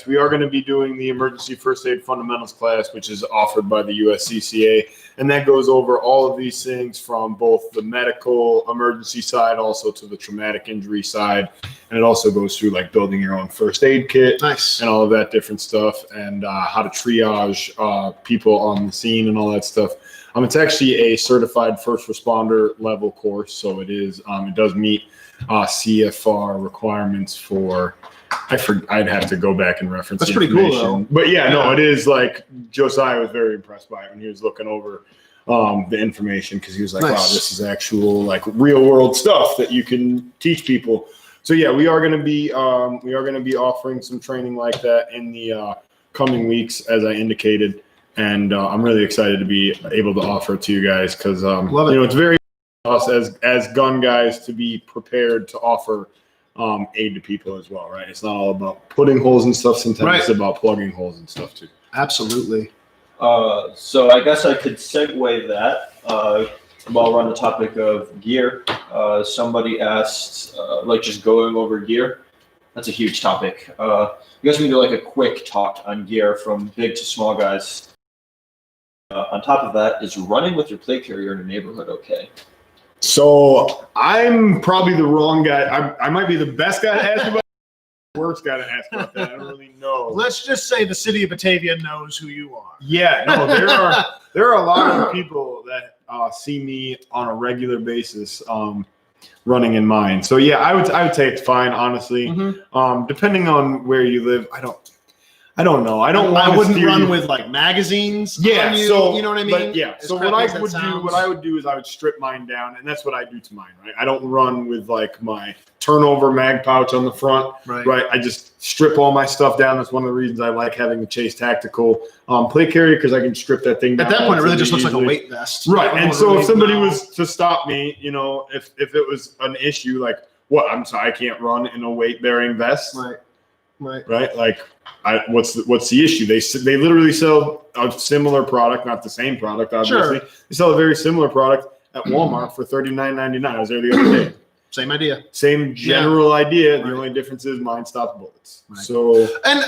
we are going to be doing the emergency first aid fundamentals class, which is offered by the USCCA, and that goes over all of these things from both the medical emergency side, also to the traumatic injury side, and it also goes through like building your own first aid kit, Nice. and all of that different stuff, and how to triage people on the scene and all that stuff. It's actually a certified first responder level course, so it is. It does meet CFR requirements for. I'd have to go back and reference. That's the pretty cool, information. though. But yeah, no, it is like Josiah was very impressed by it when he was looking over the information, because he was like, Nice. "Wow, this is actual like real world stuff that you can teach people." So yeah, we are going to be offering some training like that in the coming weeks, as I indicated. And I'm really excited to be able to offer it to you guys, because it's very us as gun guys to be prepared to offer aid to people as well, right? It's not all about putting holes in stuff. Sometimes Right. it's about plugging holes and stuff too. Absolutely. So I guess I could segue that while we're on the topic of gear. Somebody asked, just going over gear. That's a huge topic. You guys can do like a quick talk on gear from big to small guys. On top of that, is running with your plate carrier in a neighborhood okay? So I'm probably the wrong guy. I might be the best guy to ask about. The worst guy to ask about that. I don't really know. Let's just say the city of Batavia knows who you are. Yeah, no, there are a lot of people that see me on a regular basis running in mine. So yeah, I would say it's fine, honestly. Mm-hmm. Depending on where you live, I don't know. I wouldn't run with like magazines. Yeah, on you, so you know what I mean. But yeah, As so crappy what as I that would sounds. do is I would strip mine down, and that's what I do to mine. Right, I don't run with like my turnover mag pouch on the front. Right, I just strip all my stuff down. That's one of the reasons I like having the Chase Tactical plate carrier, because I can strip that thing down. At that point, it really just looks like a easily. weight vest. Right, and so really if somebody know. was to stop me, if it was an issue, like, what? I'm sorry, I can't run in a weight bearing vest. Right. Like, what's the issue? They literally sell a similar product, not the same product, obviously. Sure. They sell a very similar product at Walmart for $39.99. I was there the other day. Same idea. Same general idea. The Right. only difference is mine stops bullets. Right. So, And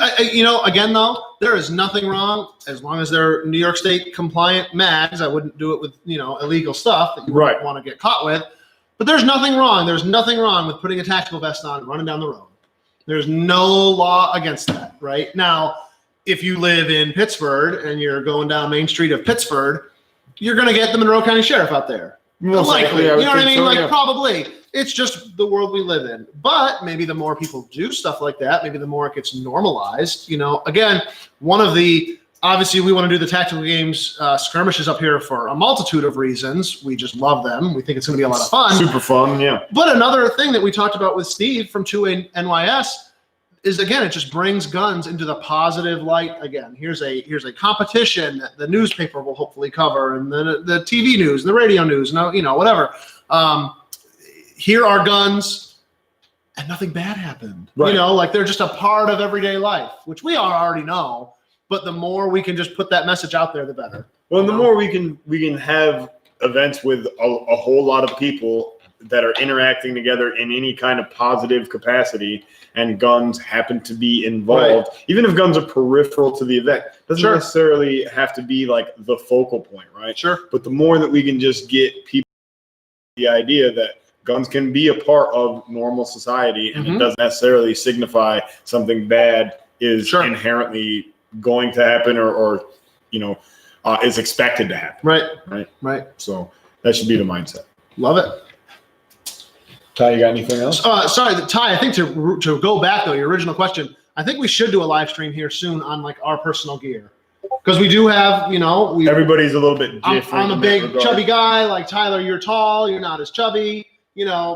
again though, there is nothing wrong as long as they're New York State compliant mags. I wouldn't do it with illegal stuff that you wouldn't want to get caught with. But there's nothing wrong. There's nothing wrong with putting a tactical vest on and running down the road. There's no law against that, right? Now, if you live in Pittsford and you're going down Main Street of Pittsford, you're going to get the Monroe County Sheriff out there. most Likely, likely, I would you know what I think mean? so, Like, yeah. probably. It's just the world we live in. But maybe the more people do stuff like that, maybe the more it gets normalized. Again, obviously we want to do the tactical games skirmishes up here for a multitude of reasons. We just love them. We think it's going to be a lot of fun. Super fun, yeah. But another thing that we talked about with Steve from 2NYS is, again, it just brings guns into the positive light again. Here's a competition that the newspaper will hopefully cover, and the TV news, and the radio news, whatever. Here are guns, and nothing bad happened. Right. Like they're just a part of everyday life, which we all already know. But the more we can just put that message out there, the better. Well, and the more we can have events with a whole lot of people that are interacting together in any kind of positive capacity, and guns happen to be involved, even if guns are peripheral to the event, doesn't necessarily have to be like the focal point, right? Sure. But the more that we can just get people the idea that guns can be a part of normal society, and it doesn't necessarily signify something bad is inherently going to happen or is expected to happen. Right. So that should be the mindset. Love it. Ty, you got anything else? Sorry, Ty, I think to go back though, your original question, I think we should do a live stream here soon on like our personal gear. Because we do have, everybody's a little bit different. I'm a big chubby guy. Like Tyler, you're tall, you're not as chubby.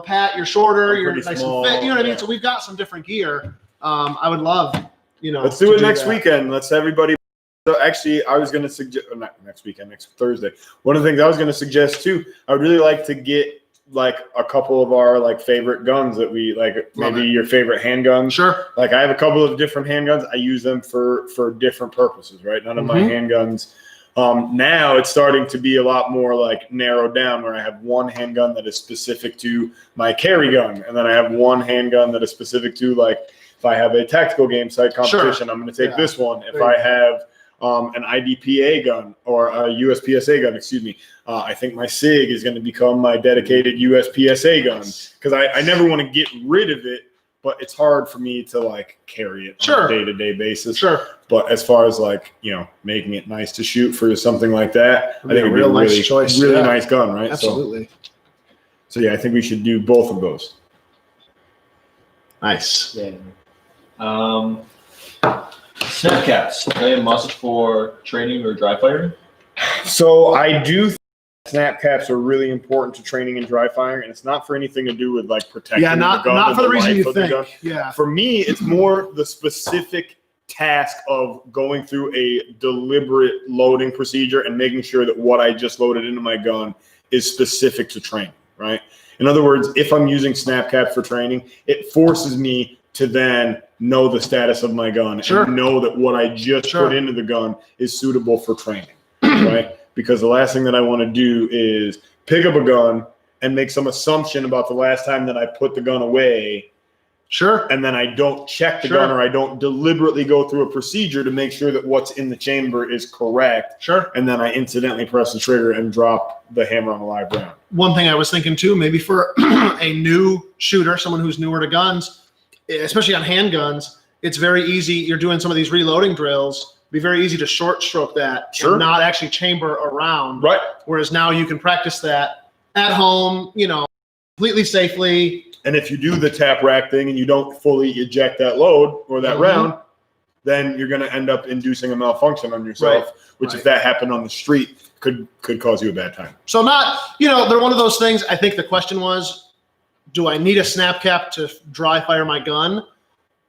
Pat, you're shorter, you're nice small, and fit. You know what I mean? So we've got some different gear. I would love, Let's do it next weekend. Let's everybody. So actually, I was going to suggest, not next weekend, next Thursday. One of the things I was going to suggest too, I would really like to get like a couple of our like favorite guns that we like, maybe your favorite handguns. Sure. Like I have a couple of different handguns. I use them for different purposes, right? None of my handguns Now it's starting to be a lot more like narrowed down, where I have one handgun that is specific to my carry gun, and then I have one handgun that is specific to, like, if I have a tactical game site competition, I'm going to take this one. If I have an IDPA gun or a USPSA gun, excuse me, I think my SIG is going to become my dedicated USPSA gun, because I never want to get rid of it, but it's hard for me to like carry it on a day-to-day basis. But as far as like, you know, making it nice to shoot for something like that, I think it'd be a really, choice. Really nice gun, right? Absolutely. So yeah, I think we should do both of those. Nice. Yeah. Snap caps, are they a must for training or dry firing? So I do think snap caps are really important to training and dry firing, and it's not for anything to do with like protecting the gun. Not for the reason you think. Yeah. For me, it's more the specific task of going through a deliberate loading procedure and making sure that what I just loaded into my gun is specific to training, right? In other words, if I'm using snap caps for training, it forces me to then know the status of my gun and know that what I just put into the gun is suitable for training, right? Because the last thing that I want to do is pick up a gun and make some assumption about the last time that I put the gun away. And then I don't check the gun, or I don't deliberately go through a procedure to make sure that what's in the chamber is correct. And then I incidentally press the trigger and drop the hammer on the live round. One thing I was thinking too, maybe for a new shooter, someone who's newer to guns, especially on handguns, it's very easy. You're doing some of these reloading drills. It'd be very easy to short stroke that and not actually chamber around. Whereas now you can practice that at home, you know, completely safely. And if you do the tap rack thing and you don't fully eject that load or that round, then you're going to end up inducing a malfunction on yourself, which if that happened on the street could cause you a bad time. So not, you know, they're one of those things. I think the question was, do I need a snap cap to dry fire my gun?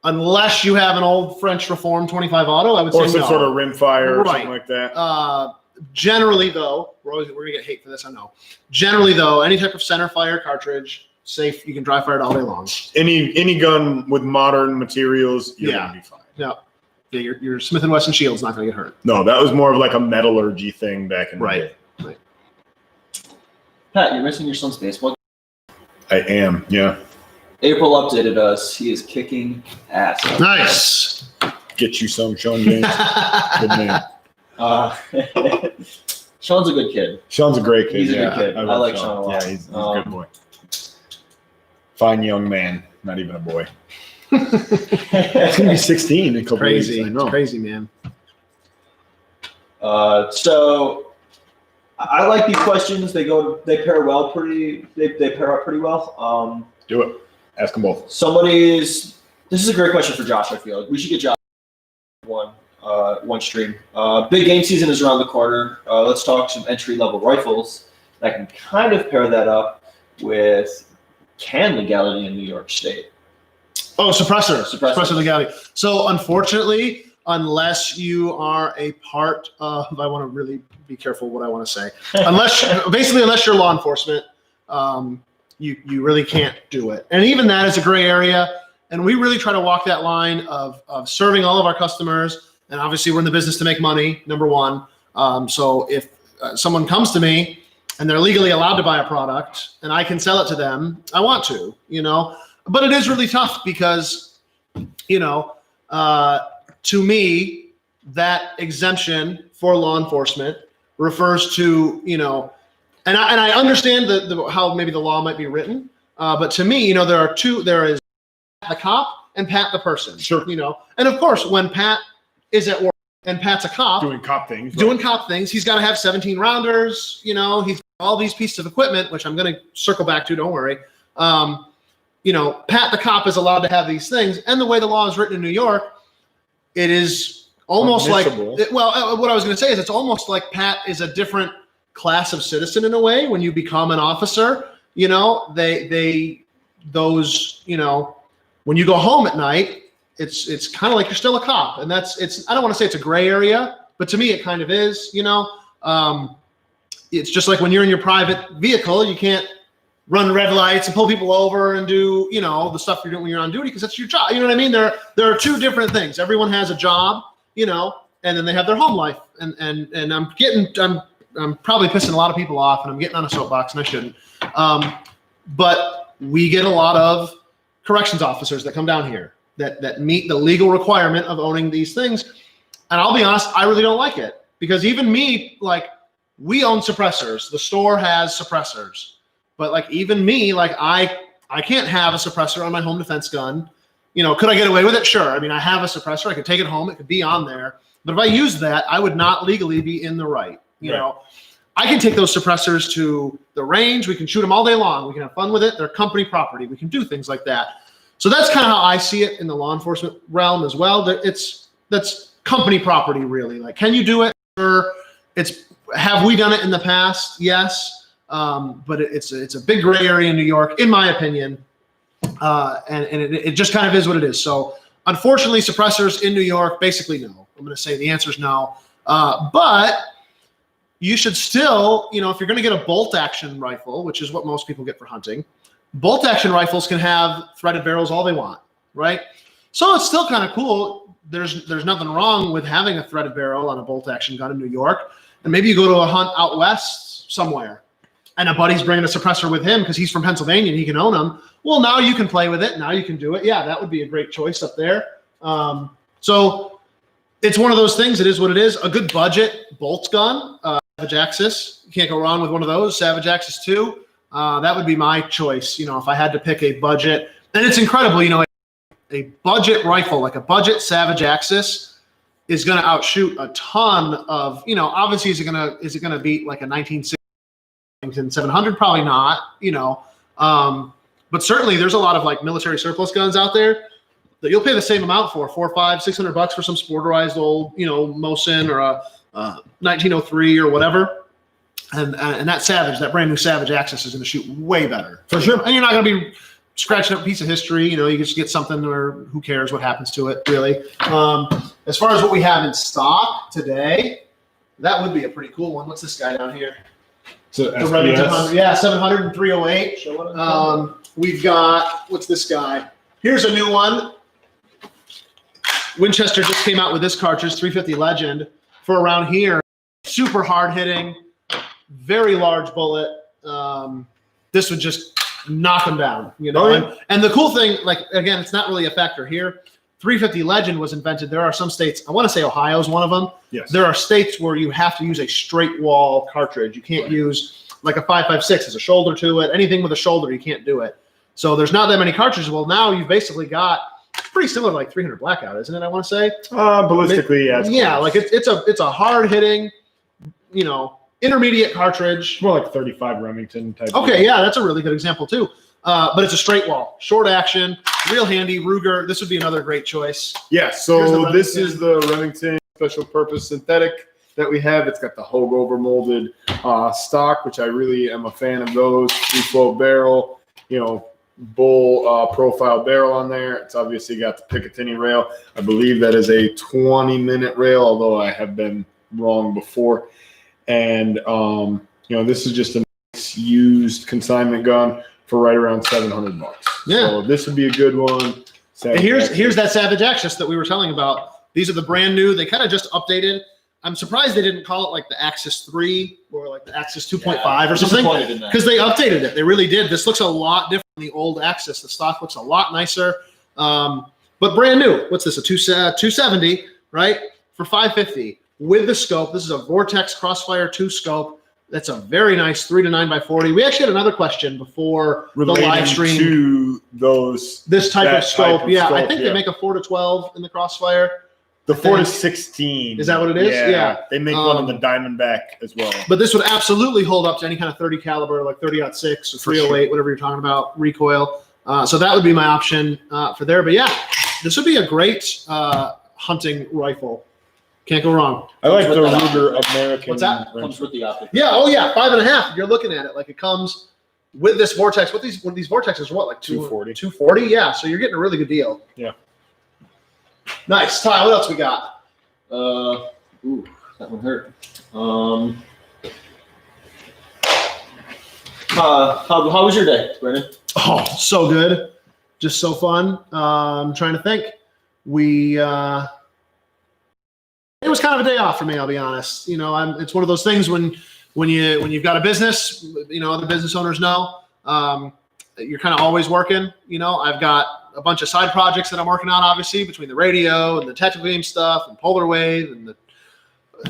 Unless you have an old French Reform 25 auto, I would say no. Or some sort of rim fire or something like that. Generally, though, we're going to get hate for this, I know. Generally, though, any type of center fire cartridge, safe, you can dry fire it all day long. Any gun with modern materials, you're going to be fine. Yeah, your Smith & Wesson shield's not going to get hurt. No, that was more of like a metallurgy thing back in the day. Pat, you're missing your son's baseball. I am, yeah. April updated us. He is kicking ass. Nice. Get you some, Sean James. Good man. Sean's a good kid. Sean's a great kid. He's a good kid. I like Sean a lot. Yeah, he's a good boy. Fine young man, not even a boy. He's gonna be 16 in a couple weeks. I know. It's crazy, man. So I like these questions. They pair up pretty well. Do it. Ask them both. This is a great question for Josh. I feel like we should get Josh one stream. Big game season is around the corner. Let's talk some entry-level rifles that can kind of pair that up with can legality in New York State. Oh, suppressor legality. So unfortunately, unless you are a part of, I want to really be careful what I want to say. Unless you're law enforcement, you really can't do it. And even that is a gray area. And we really try to walk that line of serving all of our customers. And obviously we're in the business to make money, number one. So if someone comes to me and they're legally allowed to buy a product and I can sell it to them, I want to, you know. But it is really tough because, you know, to me, that exemption for law enforcement refers to, you know, and I understand how maybe the law might be written, but to me, you know, there is Pat the cop and Pat the person. Sure. You know, and of course, when Pat is at work and Pat's a cop doing cop things, he's got to have 17 rounders. You know, he's all these pieces of equipment, which I'm going to circle back to. Don't worry. You know, Pat the cop is allowed to have these things, and the way the law is written in New York, it is almost what I was going to say is it's almost like Pat is a different class of citizen in a way. When you become an officer, you know, those, you know, when you go home at night, it's kind of like you're still a cop, and I don't want to say it's a gray area, but to me it kind of is, you know. It's just like when you're in your private vehicle, you can't run red lights and pull people over and do, you know, the stuff you're doing when you're on duty because that's your job. You know what I mean? There are two different things. Everyone has a job, you know, and then they have their home life. And I'm probably pissing a lot of people off, and I'm getting on a soapbox, and I shouldn't. But we get a lot of corrections officers that come down here that meet the legal requirement of owning these things. And I'll be honest, I really don't like it, because even me, like, we own suppressors. The store has suppressors, but like even me, like I can't have a suppressor on my home defense gun. You know, could I get away with it? Sure. I mean, I have a suppressor. I could take it home. It could be on there. But if I use that, I would not legally be in the right. You know, I can take those suppressors to the range. We can shoot them all day long. We can have fun with it. They're company property. We can do things like that. So that's kind of how I see it in the law enforcement realm as well. That's company property, really. Like, can you do it? Sure. Have we done it in the past? Yes. But it's a big gray area in New York, in my opinion. And it just kind of is what it is. So unfortunately, suppressors in New York, basically no. I'm going to say the answer is no. But you should still, you know, if you're going to get a bolt action rifle, which is what most people get for hunting, bolt action rifles can have threaded barrels all they want, right? So it's still kind of cool. There's nothing wrong with having a threaded barrel on a bolt action gun in New York. And maybe you go to a hunt out west somewhere, and a buddy's bringing a suppressor with him because he's from Pennsylvania and he can own them. Well, now you can play with it. Now you can do it. Yeah, that would be a great choice up there. So it's one of those things. It is what it is. A good budget bolt gun, Savage Axis. You can't go wrong with one of those. Savage Axis 2. That would be my choice. You know, if I had to pick a budget, and it's incredible. You know, a budget rifle, like a budget Savage Axis, is going to outshoot a ton of, you know, obviously is it going to beat like a 1960 700? Probably not, you know. But certainly there's a lot of like military surplus guns out there that you'll pay the same amount for, $400, $500, $600 for some sporterized old, you know, Mosin or a 1903 or whatever. And that Savage, that brand new Savage Axis is going to shoot way better. For sure. And you're not going to be scratching up a piece of history. You know, you just get something where who cares what happens to it, really. As far as what we have in stock today, that would be a pretty cool one. What's this guy down here? So The Remington 100. Yeah, 700 and 308. We've got, what's this guy? Here's a new one. Winchester just came out with this cartridge, 350 Legend, for around here. Super hard hitting, very large bullet. This would just knock them down, you know. And the cool thing, like, again, it's not really a factor here. 350 Legend was invented. There are some states, I want to say Ohio is one of them. Yes. There are states where you have to use a straight wall cartridge. You can't use like a 5.56 as a shoulder to it. Anything with a shoulder, you can't do it. So there's not that many cartridges. Well, now you've basically got pretty similar to like 300 Blackout, isn't it? I want to say. Ballistically, yeah. Yeah, like it's a hard hitting, you know, intermediate cartridge. More like 35 Remington type. Okay, yeah, that's a really good example too. But it's a straight wall, short action, real handy. Ruger, this would be another great choice. Yeah, so this is the Remington special purpose synthetic that we have. It's got the Hogue over molded stock, which I really am a fan of those. 312 barrel, you know, bull profile barrel on there. It's obviously got the Picatinny rail. I believe that is a 20-minute rail, although I have been wrong before. And, you know, this is just a nice used consignment gun for right around $700. Yeah. So this would be a good one. And here's that Savage Axis that we were telling about. These are the brand new. They kind of just updated. I'm surprised they didn't call it like the Axis 3 or like the Axis 2.5 or something, because they updated it. They really did. This looks a lot different than the old Axis. The stock looks a lot nicer, but brand new. What's this? A 270, right? For $550 with the scope. This is a Vortex Crossfire 2 scope. That's a very nice 3 to 9x40. We actually had another question before the live stream to this type of scope. I think they make a 4 to 12 in the Crossfire. The 4 to 16. Is that what it is? Yeah. They make one on the Diamondback as well. But this would absolutely hold up to any kind of 30 caliber, like 30-06 or 308, whatever you're talking about, recoil. So that would be my option for there. But yeah, this would be a great hunting rifle. Can't go wrong. I like the Ruger American. What's that? Comes with the optic. Yeah. Oh yeah. 5.5. You're looking at it like it comes with this Vortex. What these Vortexes are what, like 240? 240. Yeah. So you're getting a really good deal. Yeah. Nice. Ty, what else we got? Ooh, that one hurt. How was your day, Brandon? Oh, so good. Just so fun. I'm trying to think. We It was kind of a day off for me, I'll be honest. You know, it's one of those things when you've got a business, you know, other business owners know, you're kind of always working. You know, I've got a bunch of side projects that I'm working on, obviously, between the radio and the technical game stuff and Polar Wave and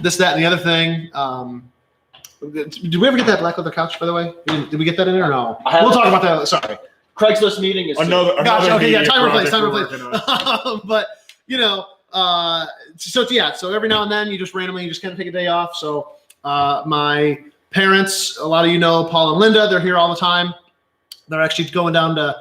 this, that, and the other thing. Did we ever get that black leather couch, by the way? Did we get that in there or no? We'll talk about that. Sorry. Craigslist meeting is another gotcha. Okay, yeah, time project replace. But you know, so every now and then you just randomly kind of take a day off. So my parents, a lot of you know Paul and Linda, they're here all the time. They're actually going down to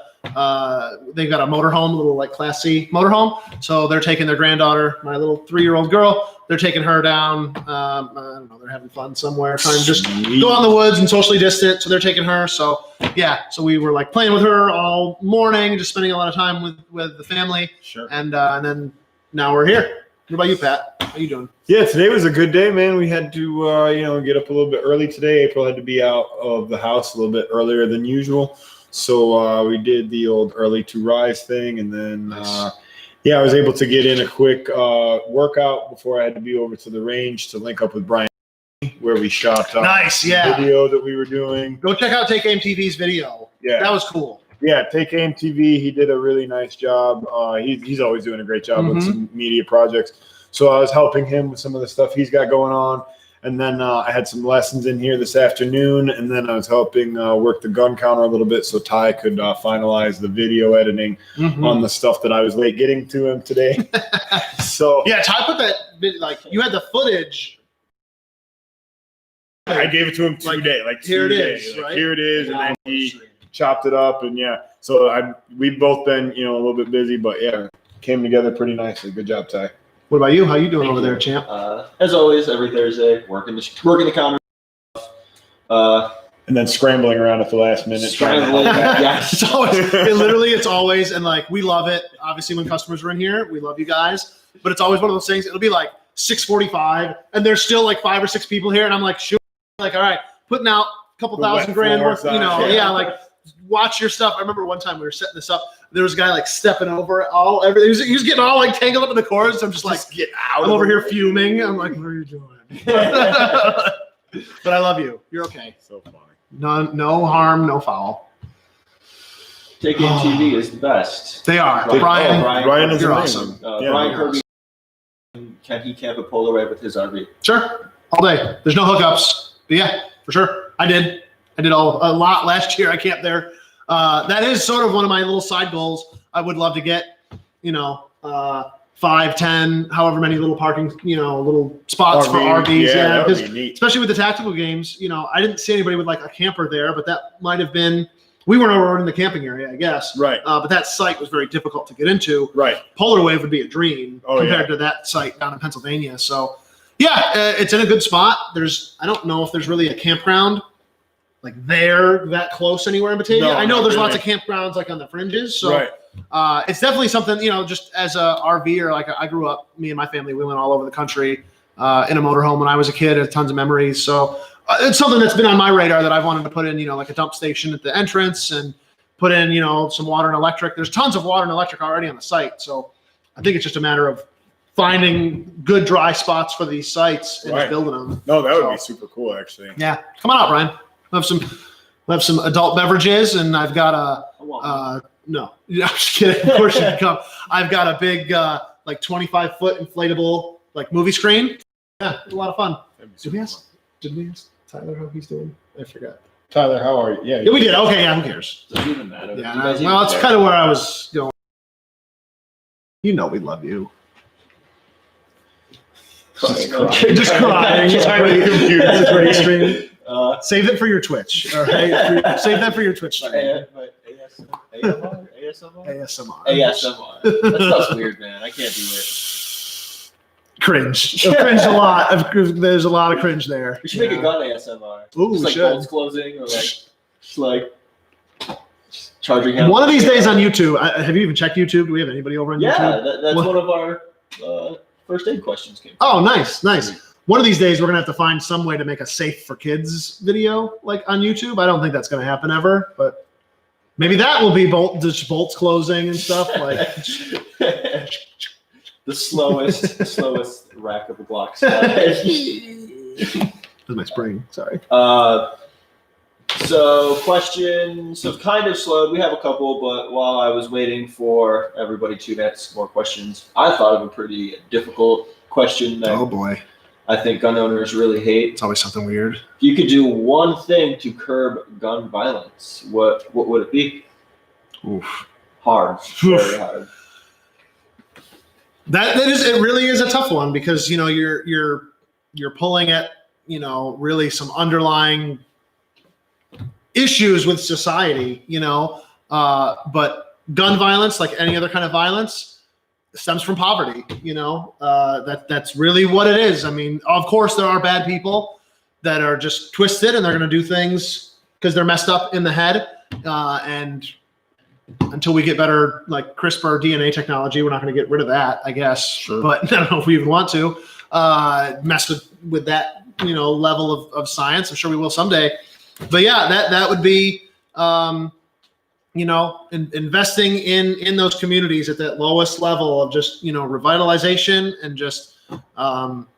they've got a motorhome, a little like Class C motorhome. So they're taking their granddaughter, my little 3-year-old girl. They're taking her down. I don't know. They're having fun somewhere, trying to just go out in the woods and socially distant. So they're taking her. So yeah. So we were like playing with her all morning, just spending a lot of time with the family. Sure. And then now we're here. What about you, Pat? How you doing? Yeah, today was a good day, man. We had to, get up a little bit early today. April had to be out of the house a little bit earlier than usual. So we did the old early to rise thing. And then, I was able to get in a quick workout before I had to be over to the range to link up with Brian, where we shot the video that we were doing. Go check out Take Aim TV's video. Yeah. That was cool. Yeah, Take Aim TV. He did a really nice job. He's always doing a great job with some media projects. So I was helping him with some of the stuff he's got going on. And then I had some lessons in here this afternoon. And then I was helping work the gun counter a little bit so Ty could finalize the video editing on the stuff that I was late getting to him today. So yeah, Ty put that, like, you had the footage. I gave it to him today. Like, here it days. is, Like, right? here it is. And then he chopped it up. And yeah, so we've both been, a little bit busy, but yeah, came together pretty nicely. Good job, Ty. What about you? How you doing over there, champ? As always, every Thursday, working the counter. And then scrambling around at the last minute. Scrambling, yes. It's always, and like, we love it. Obviously, when customers are in here, we love you guys. But it's always one of those things. It'll be like 6:45, and there's still like 5 or 6 people here, and I'm like, shoot, like, all right, putting out a couple $1,000 worth, like, watch your stuff. I remember one time we were setting this up. There was a guy like stepping over everything. He was getting all like tangled up in the cords. I'm just like, get out. I'm over here fuming. I'm like, what are you doing? But I love you. You're okay. So funny. No harm, no foul. Take Aim TV is the best. They are. Brian is you're awesome. awesome. Brian Kirby, can he camp a Polar Wave with his RV? Sure. All day. There's no hookups. But yeah, for sure. I did a lot last year. I camped there. That is sort of one of my little side goals. I would love to get, 5, 10, however many little parking, little spots for RVs. Yeah, that would be neat. Especially with the tactical games, I didn't see anybody with like a camper there, but that might have been, we weren't over in the camping area, I guess. Right. But that site was very difficult to get into. Right. Polar Wave would be a dream compared to that site down in Pennsylvania. So yeah, it's in a good spot. I don't know if there's really a campground like that close anywhere in Batavia. I know there's lots of campgrounds like on the fringes. So it's definitely something, just as a RVer, like I grew up, me and my family, we went all over the country in a motorhome when I was a kid. I had tons of memories. So it's something that's been on my radar that I've wanted to put in, like a dump station at the entrance and put in, some water and electric. There's tons of water and electric already on the site. So I think it's just a matter of finding good dry spots for these sites and just building them. No, that would be super cool, actually. Yeah. Come on out, Brian. We'll have some adult beverages, and I've got no, I'm just kidding. Of course you can come. I've got a big, like 25-foot inflatable, like movie screen. Yeah, a lot of fun. Did we ask Tyler how he's doing? I forgot. Tyler, how are you? Yeah, we did. Okay, yeah, who cares? Doesn't even matter. Yeah, well, it's kind of where I was going. We love you. Just crying. That's a great stream. Save it for your Twitch. All right, save that for your Twitch stream. ASMR? ASMR. That stuff's weird, man. I can't do it. Cringe. I've cringed a lot. There's a lot of cringe there. We should make a gun ASMR. Ooh, just like should. bolts closing, or like charging. One One of these days on YouTube. Have you even checked YouTube? Do we have anybody over on YouTube? Yeah, that's one of our first aid questions came. Oh, nice. One of these days, we're gonna have to find some way to make a safe for kids video, like on YouTube. I don't think that's gonna happen ever, but maybe that will be bolts closing and stuff. Like, The slowest rack of the Glock slide. That's my spring. Sorry. So questions have kind of slowed. We have a couple, but while I was waiting for everybody to ask more questions, I thought of a pretty difficult question that Oh boy, I think gun owners really hate. it's always something weird. If you could do one thing to curb gun violence, what would it be? Oof. Hard, very hard. That is, it really is a tough one because you're pulling at really some underlying issues with society, but gun violence, like any other kind of violence, stems from poverty. That's really what it is. I mean, of course, there are bad people that are just twisted and they're going to do things because they're messed up in the head. And until we get better, like CRISPR DNA technology, we're not going to get rid of that, I guess. Sure. But I don't know if we even want to mess with that, level of science. I'm sure we will someday. But yeah, that would be, investing in those communities at that lowest level of just, revitalization and just, I'm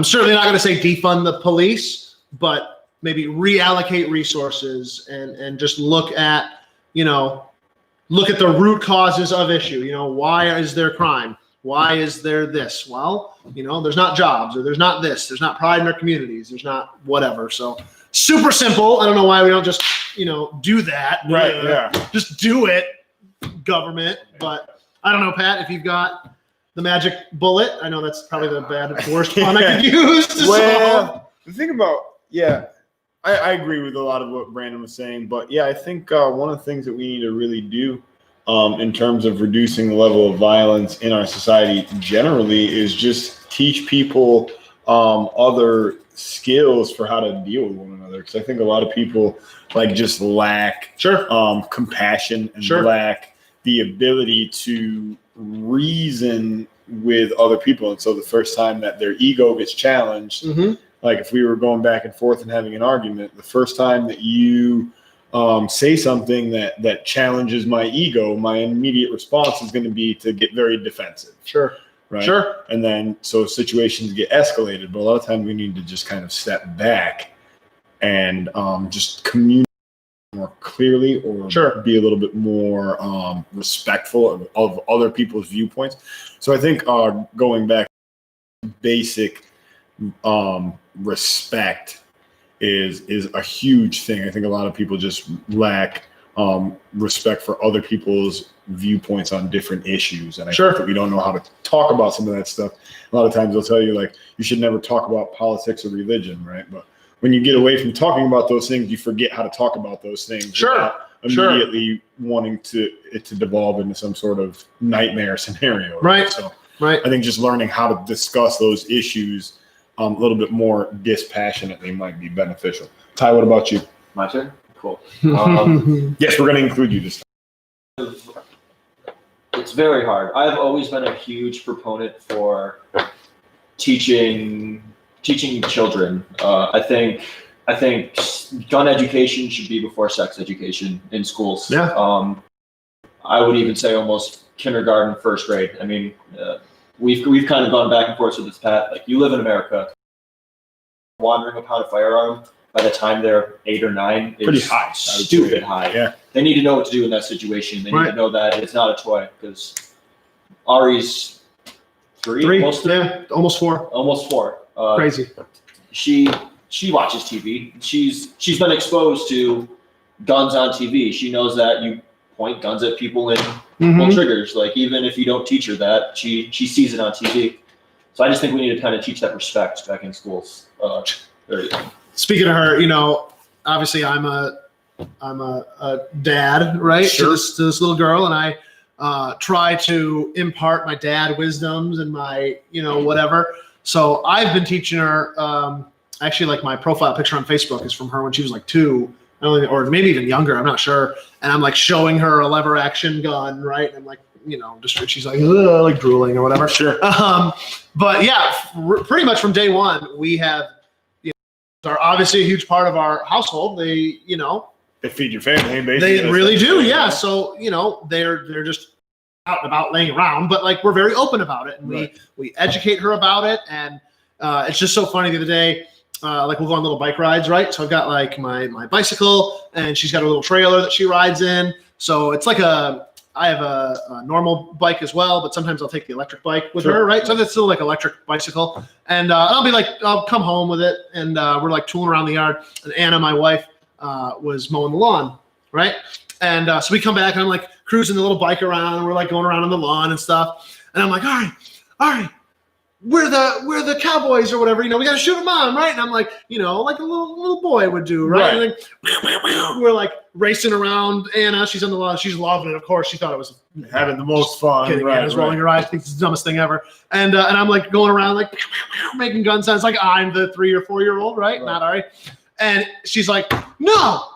certainly not going to say defund the police, but maybe reallocate resources and just look at the root causes of issue. Why is there crime? Why is there this? Well, there's not jobs, or there's not this. There's not pride in our communities. There's not whatever. So super simple. I don't know why we don't just, do that. Right. Yeah. Just do it, government. But I don't know, Pat, if you've got the magic bullet. I know that's probably the worst one I could use. Well, the thing about, I agree with a lot of what Brandon was saying, but I think one of the things that we need to really do in terms of reducing the level of violence in our society generally is just teach people other skills for how to deal with one another. Because I think a lot of people just lack compassion and lack the ability to reason with other people. And so the first time that their ego gets challenged, like if we were going back and forth and having an argument, the first time that you say something that challenges my ego, my immediate response is going to be to get very defensive. Sure. Right. Sure. And then so situations get escalated, but a lot of times we need to just kind of step back and just communicate more clearly, or be a little bit more respectful of other people's viewpoints. So I think going back to basic respect is a huge thing. I think a lot of people just lack respect for other people's viewpoints on different issues. And I think that we don't know how to talk about some of that stuff. A lot of times they'll tell you you should never talk about politics or religion, right? But when you get away from talking about those things, you forget how to talk about those things. Immediately wanting it to devolve into some sort of nightmare scenario. Right. So I think just learning how to discuss those issues a little bit more dispassionately might be beneficial. Ty, what about you? My turn? Cool. Yes, we're going to include you this time. It's very hard. I've always been a huge proponent for teaching children. I think gun education should be before sex education in schools. Yeah. I would even say almost kindergarten, first grade. I mean, we've kind of gone back and forth with this, Pat. You live in America. Wandering upon a firearm by the time they're 8 or 9 is pretty high. Stupid high. Yeah. They need to know what to do in that situation. They need to know that it's not a toy, because Ari's 3, almost 4. Almost 4. Crazy. She watches TV. She's been exposed to guns on TV. She knows that you point guns at people and pull triggers. Even if you don't teach her that, she sees it on TV. So I just think we need to kind of teach that respect back in schools. Very young. Speaking of her, obviously I'm a dad, right? To this little girl, and I try to impart my dad wisdoms and my, whatever. So I've been teaching her, actually my profile picture on Facebook is from her when she was 2, or maybe even younger, I'm not sure. And I'm showing her a lever action gun, right? And I'm just, she's drooling or whatever. Sure. But yeah, pretty much from day one, we have, are obviously a huge part of our household. They feed your family, basically. They really do. Yeah. So, they're just out and about laying around, but like we're very open about it, and we educate her about it. And it's just so funny. The other day, like we'll go on little bike rides, right? So I've got like my bicycle, and she's got a little trailer that she rides in. So it's like I have a normal bike as well, but sometimes I'll take the electric bike with her, right? So that's still like electric bicycle, and I'll come home with it, and we're like tooling around the yard, and Anna, my wife, was mowing the lawn, right? And so we come back, and I'm like cruising the little bike around, and we're like going around on the lawn and stuff. And I'm like, all right, we're the cowboys or whatever, we got to shoot a mom, right? And I'm like, like a little boy would do, right? And like, we're like racing around Anna. She's on the lawn. She's loving it. Of course, she thought it was having the most fun. Kidding, Anna's rolling her eyes, thinks it's the dumbest thing ever. And I'm like going around like making gun sounds like I'm the 3 or 4 year old, right? Not Ari. And she's like, no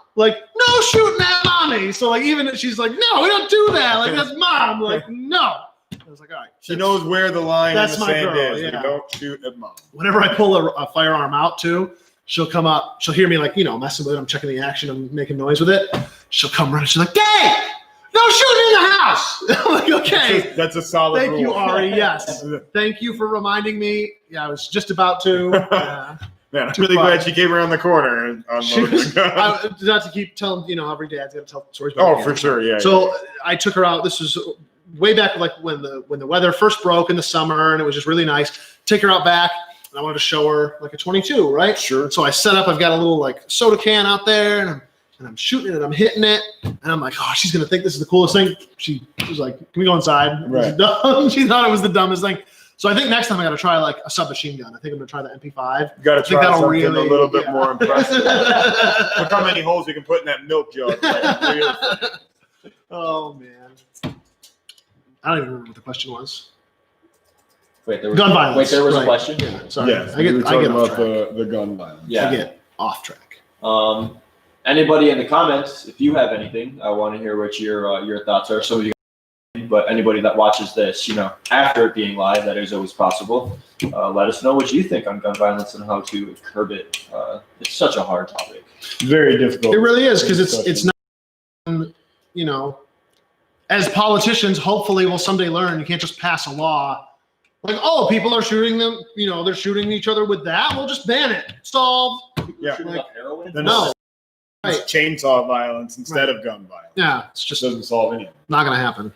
shooting at mommy. So like even she's like, no, we don't do that. Like that's mom. Like no. I was like, all right. She knows where the line in the that's my sand girl, is. yeah. We don't shoot at mom. Whenever I pull a firearm out too, she'll come up. She'll hear me like messing with it. I'm checking the action. I'm making noise with it. She'll come running. She's like, Dave, no shooting in the house. I'm like, okay. That's a solid Thank rule. you, Ari. Yes. Thank you for reminding me. Yeah, I was just about to. Man, I'm really glad she came around the corner and unloaded the gun. Not to keep telling, every dad's got to tell stories about Oh, for sure, yeah. So I took her out. This was way back like when the weather first broke in the summer, and it was just really nice. Take her out back, and I wanted to show her like a 22, right? Sure. So I set up. I've got a little like soda can out there, and I'm shooting it, and I'm hitting it, and I'm like, oh, she's gonna think this is the coolest thing. She was like, can we go inside? Right. She thut it was the dumbest thing. So I think next time I got to try like a submachine gun. I think I'm gonna try the MP5. You got to try something a little bit yeah. more impressive. Look how many holes you can put in that milk jug. Oh man, I don't even remember what the question was. Wait, there was gun violence. Wait, there was right. a question. Yeah, sorry. Yes, I get off track. the gun violence. Yeah, I get off track. Anybody in the comments, if you have anything, I want to hear what your thoughts are. So you. But anybody that watches this, after it being live, that is always possible. Let us know what you think on gun violence and how to curb it. It's such a hard topic. Very difficult. It really is, because it's not, as politicians, hopefully we'll someday learn you can't just pass a law like, oh, people are shooting them, they're shooting each other with that. We'll just ban it. Solved. Yeah. Like, heroin? No. It's chainsaw violence instead of gun violence. Yeah, it's just doesn't solve anything. not going to happen.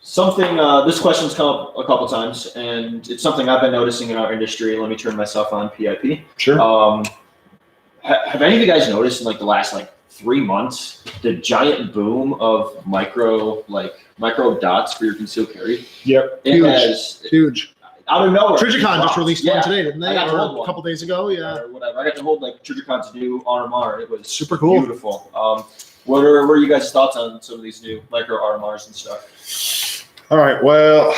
Something, this question's come up a couple times, and it's something I've been noticing in our industry. Let me turn myself on PIP. Sure. Have any of you guys noticed in like the last 3 months the giant boom of micro dots for your concealed carry? Yep. Huge. Out of nowhere. Trijicon just released one today, didn't they? I got to Or hold a one. couple days ago, yeah. Or whatever. I got to hold Trijicon's new RMR. It was Super cool. Beautiful. What are you guys' thoughts on some of these new micro RMRs and stuff? All right. Well,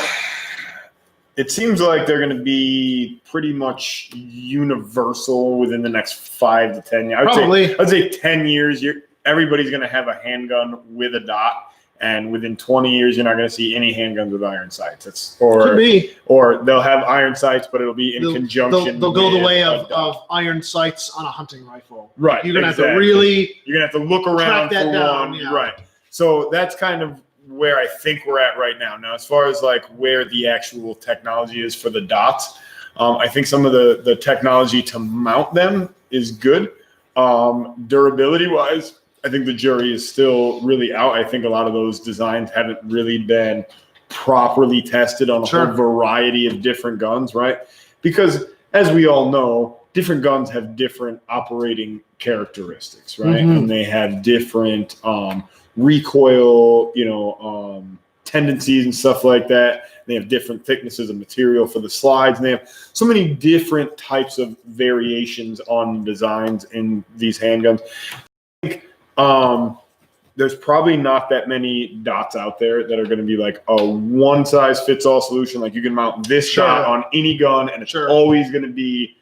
it seems like they're going to be pretty much universal within the next 5 to 10 years. I'd say 10 years. Everybody's going to have a handgun with a dot. And within 20 years, you're not going to see any handguns with iron sights. Could be. Or they'll have iron sights, but it'll be in conjunction. They'll go the way with of iron sights on a hunting rifle. Right. You're going to have to really. You're going to have to look around that for down, one. yeah. Right. So that's kind of where I think we're at right now. Now, as far as where the actual technology is for the dots, I think some of the technology to mount them is good. Durability wise, I think the jury is still really out. I think a lot of those designs haven't really been properly tested on a whole variety of different guns, right? Because as we all know, different guns have different operating characteristics, right? Mm-hmm. And they have different recoil, tendencies and stuff like that. They have different thicknesses of material for the slides, and they have so many different types of variations on designs in these handguns. I think there's probably not that many dots out there that are going to be like a one-size-fits-all solution. Like you can mount this dot on any gun, and it's always going to be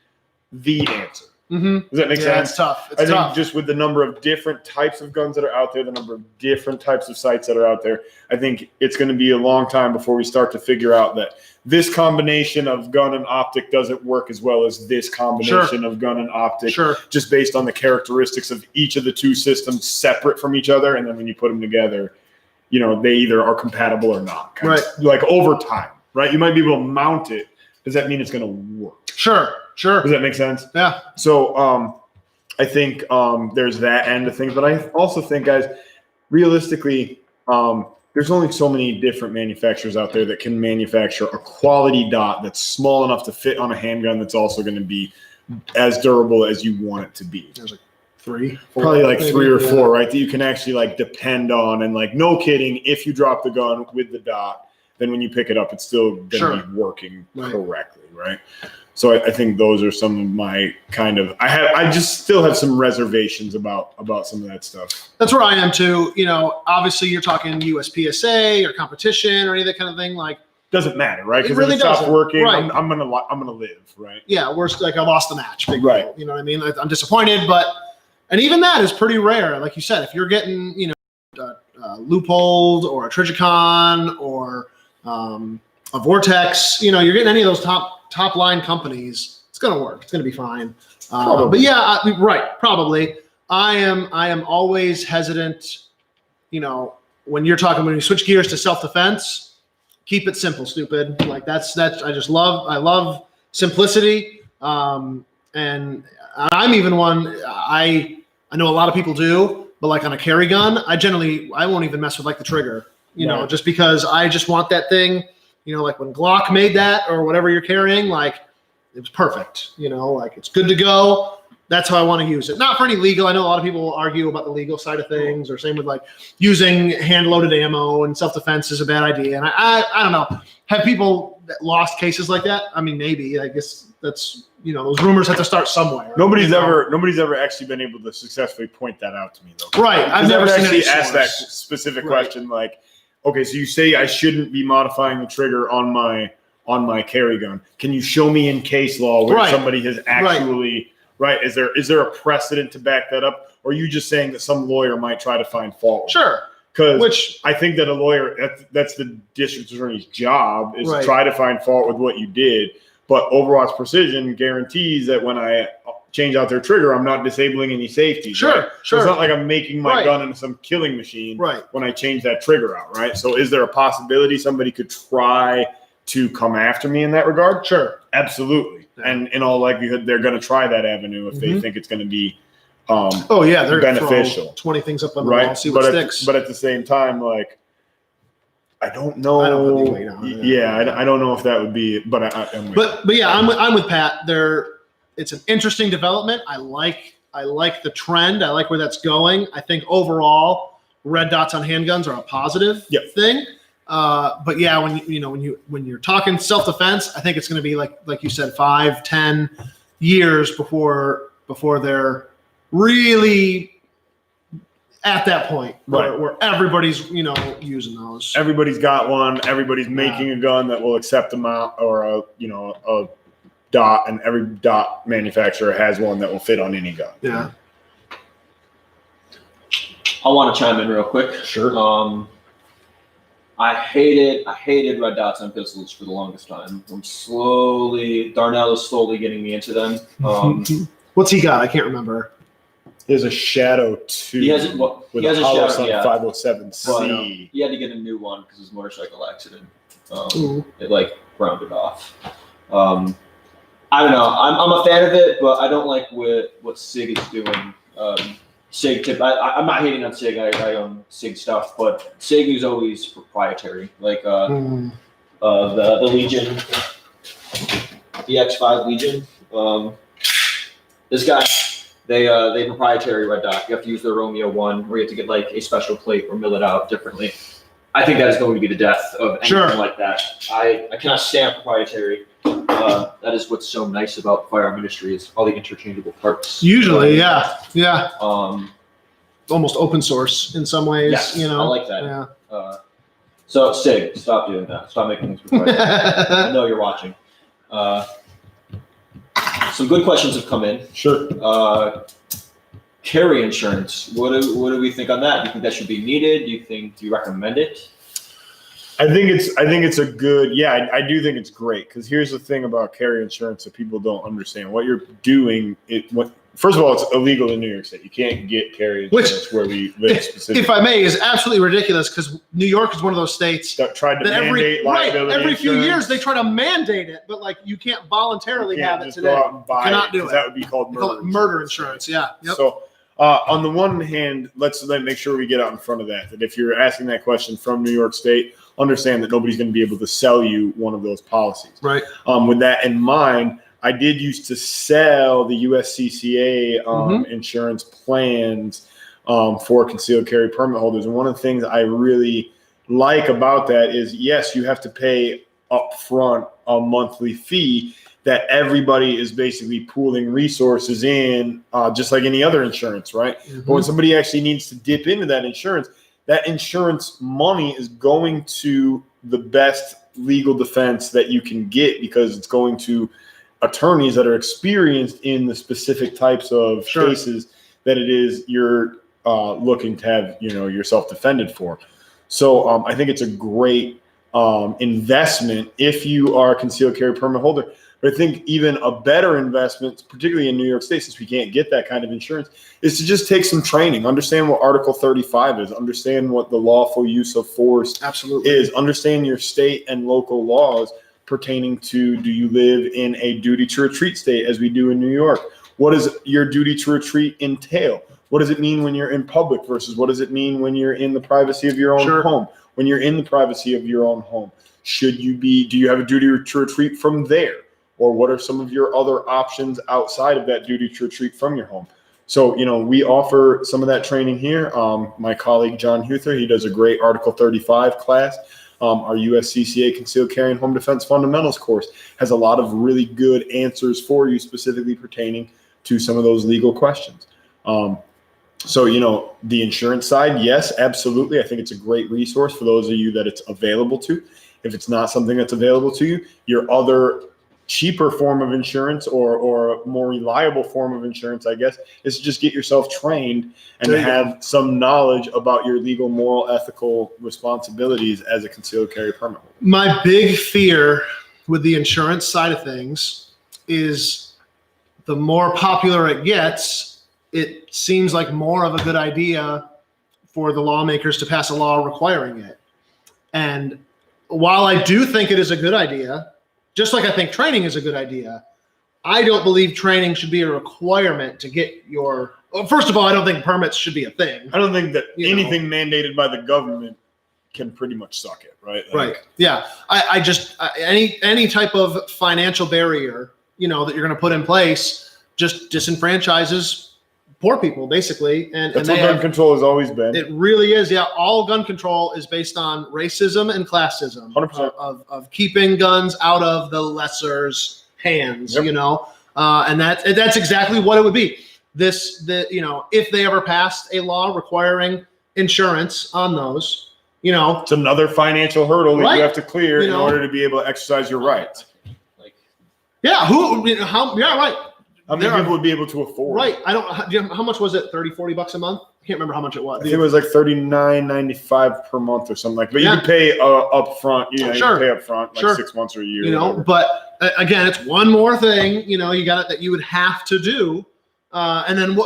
the answer. Mm-hmm. Does that make sense? It's tough. I think just with the number of different types of guns that are out there, the number of different types of sights that are out there, I think it's going to be a long time before we start to figure out that this combination of gun and optic doesn't work as well as this combination of gun and optic, just based on the characteristics of each of the two systems separate from each other. And then when you put them together, they either are compatible or not. Right. Like over time, right? You might be able to mount it. Does that mean it's going to work? Sure. Does that make sense? Yeah. So I think there's that end of things, but I also think, guys, realistically, there's only so many different manufacturers out there that can manufacture a quality dot that's small enough to fit on a handgun that's also going to be as durable as you want it to be. There's like 3, 4, probably like maybe. 3 or 4, right? That you can actually like depend on, and like no kidding, if you drop the gun with the dot, then when you pick it up, it's still going to be working correctly, right? So I think those are some of my kind of I just still have some reservations about some of that stuff. That's where I am too. Obviously you're talking USPSA or competition or any of that kind of thing. Like, doesn't matter, right? Because really if it stops doesn't. working, Right. I'm gonna live, right? Yeah, worst like I lost the match. Big Right. deal, you know what I mean? I'm disappointed, and even that is pretty rare. Like you said, if you're getting Loophole or a Trijicon or a Vortex, you're getting any of those top line companies, it's going to work. It's going to be fine. But yeah, probably. I am always hesitant, when you switch gears to self-defense, keep it simple, stupid. Like that's I love simplicity. And I'm even one, I know a lot of people do, but like on a carry gun, I won't even mess with like the trigger, just because I just want that thing, like when Glock made that or whatever you're carrying, like it was perfect, like it's good to go. That's how I want to use it. Not for any legal. I know a lot of people will argue about the legal side of things, or same with like using hand-loaded ammo and self-defense is a bad idea. And I don't know. Have people that lost cases like that? I mean, maybe. I guess that's those rumors have to start somewhere. Nobody's ever actually been able to successfully point that out to me though. Right. I've never seen actually any asked that source. specific question. Like, okay, so you say I shouldn't be modifying the trigger on my carry gun. Can you show me in case law where somebody has actually right? Is there a precedent to back that up? Or are you just saying that some lawyer might try to find fault? Sure. Because I think that a lawyer, that's the district attorney's job, is to try to find fault with what you did. But Overwatch Precision guarantees that when I change out their trigger, I'm not disabling any safety. Sure, right? So it's not like I'm making my gun into some killing machine when I change that trigger out, right? So is there a possibility somebody could try to come after me in that regard? Sure. Absolutely. Yeah. And in all likelihood, they're going to try that avenue if they think it's going to be they're beneficial. 20 things up on the wall, see what sticks. But at the same time, like, I don't know. I don't know if that would be, but I'm with Pat. It's an interesting development. I like the trend. I like where that's going. I think overall, red dots on handguns are a positive thing. But yeah, when you're talking self-defense, I think it's going to be like you said, 5-10 years before they're really at that point where everybody's using those. Everybody's got one. Everybody's making a gun that will accept them out, or a dot, and every dot manufacturer has one that will fit on any gun. Yeah. I want to chime in real quick. Sure. I hated red dots on pistols for the longest time. Darnell is slowly getting me into them. What's he got? I can't remember. He has a Shadow 2 he has a Shadow, 507C. But, he had to get a new one because of his motorcycle accident. It rounded off. I don't know. I'm a fan of it, but I don't like what SIG is doing. SIG tip. I'm not hating on SIG. I own SIG stuff, but SIG is always proprietary. Like the Legion, the X5 Legion. This guy, they proprietary red dot. You have to use their Romeo 1, where you have to get a special plate or mill it out differently. I think that is going to be the death of anything like that. I cannot stand proprietary. That is what's so nice about the firearm industry, is all the interchangeable parts. Usually, yeah. Almost open source in some ways. Yes, I like that. Yeah. So SIG, stop doing that. Stop making things proprietary. I know you're watching. Some good questions have come in. Sure. Carry insurance. What do we think on that? Do you think that should be needed? Do you recommend it? I think it's a good, I do think it's great, because here's the thing about carry insurance that people don't understand. What you're doing, First of all, it's illegal in New York State. You can't get carry insurance where we live specifically. If I may, is absolutely ridiculous because New York is one of those states that tried to mandate liability every few insurance. years they try to mandate it, but like you can't voluntarily have it just today. Go out and buy you cannot do it. That would be called murder insurance. Yeah. Yep. So on the one hand, let's make sure we get out in front of that. That if you're asking that question from New York State, understand that nobody's going to be able to sell you one of those policies. Right. With that in mind, I did used to sell the USCCA insurance plans for concealed carry permit holders. And one of the things I really like about that is, yes, you have to pay upfront a monthly fee that everybody is basically pooling resources in, just like any other insurance, right? But when somebody actually needs to dip into that insurance money is going to the best legal defense that you can get because it's going to attorneys that are experienced in the specific types of cases that it is you're looking to have yourself defended for. So I think it's a great investment if you are a concealed carry permit holder. But I think even a better investment, particularly in New York State, since we can't get that kind of insurance, is to just take some training, understand what Article 35 is, understand what the lawful use of force is, understand your state and local laws pertaining to, do you live in a duty to retreat state as we do in New York? What does your duty to retreat entail? What does it mean when you're in public versus what does it mean when you're in the privacy of your own home? When you're in the privacy of your own home, do you have a duty to retreat from there? Or what are some of your other options outside of that duty to retreat from your home? So, we offer some of that training here. My colleague, John Huther, he does a great Article 35 class. Our USCCA Concealed Carry and Home Defense Fundamentals course has a lot of really good answers for you specifically pertaining to some of those legal questions. So, the insurance side, yes, absolutely. I think it's a great resource for those of you that it's available to. If it's not something that's available to you, your other cheaper form of insurance or more reliable form of insurance, I guess, is to just get yourself trained and have some knowledge about your legal, moral, ethical responsibilities as a concealed carry permit holder. My big fear with the insurance side of things is the more popular it gets, it seems like more of a good idea for the lawmakers to pass a law requiring it. And while I do think it is a good idea, just like I think training is a good idea, I don't believe training should be a requirement to get your. Well, first of all, I don't think permits should be a thing. I don't think that anything mandated by the government can pretty much suck it, right? Right. Yeah. I just any type of financial barrier, that you're going to put in place just disenfranchises poor people, basically. And that's what gun control has always been. It really is. Yeah. All gun control is based on racism and classism 100%. Of keeping guns out of the lesser's hands, and that's exactly what it would be. If they ever passed a law requiring insurance on those, it's another financial hurdle that you have to clear in order to be able to exercise your rights. Right. How many people would be able to afford? Right. How much was it? $30-$40 a month? I can't remember how much it was. I think it was like $39.95 per month or something like that. But you could pay up front. You can pay up front 6 months or a year. But again, it's one more thing, you got it that you would have to do. And then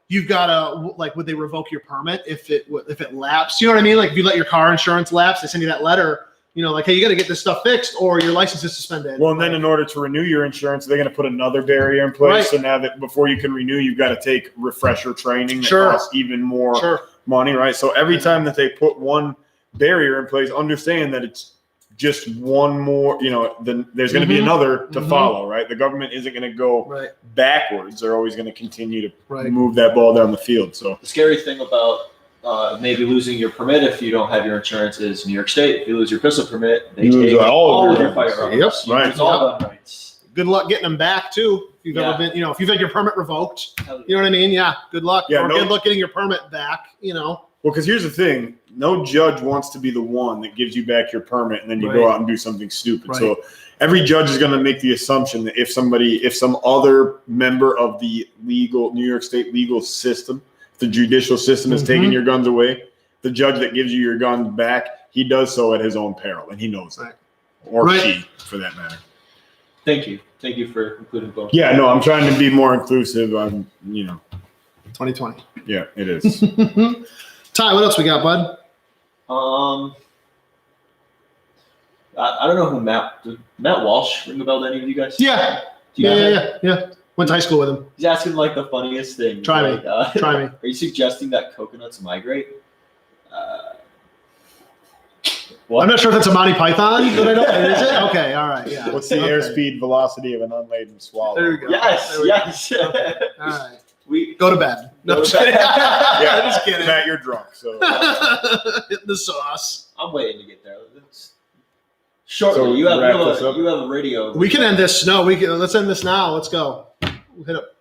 you've got to, would they revoke your permit if it lapsed? You know what I mean? Like if you let your car insurance lapse, they send you that letter. Hey, you got to get this stuff fixed or your license is suspended. Well, and then in order to renew your insurance, they're going to put another barrier in place. Right. So now that before you can renew, you've got to take refresher training that costs even more money, right? So every time that they put one barrier in place, understand that it's just one more, then there's going to be another to follow, right? The government isn't going to go backwards. They're always going to continue to move that ball down the field. So the scary thing about maybe losing your permit if you don't have your insurance is New York State. If you lose your pistol permit, they take all of your firearms. Yep. You lose all gun rights. Good luck getting them back too. If you've ever been, if you've had your permit revoked, you know what I mean? Yeah. Good luck. Yeah, good luck getting your permit back. Well, because here's the thing: no judge wants to be the one that gives you back your permit and then you go out and do something stupid. Right. So every judge is going to make the assumption that if some other member of the New York State legal system, the judicial system is taking your guns away, the judge that gives you your guns back, he does so at his own peril, and he knows that, or she, for that matter. Thank you for including both. Yeah, no, I'm trying to be more inclusive. I'm, 2020. yeah, it is. Ty, what else we got, bud? I don't know who Matt Walsh ring a bell to any of you guys? Yeah. Do you guys know? Yeah. Went to high school with him. He's asking like the funniest thing. Try me. Like, Try me. Are you suggesting that coconuts migrate? What? I'm not sure if it's a Monty Python, but I don't. Is it? Okay. All right. Yeah. What's the airspeed velocity of an unladen swallow? There we go. Yes. There we Yes. go. Okay. All right. We Go to bed. No, Go to just kidding. Yeah, Just kidding. Matt, you're drunk, so. Hitting the sauce. I'm waiting to get there. Shortly, So you have wrap this up? a radio. We can end this. No, let's end this now. Let's go. We'll hit up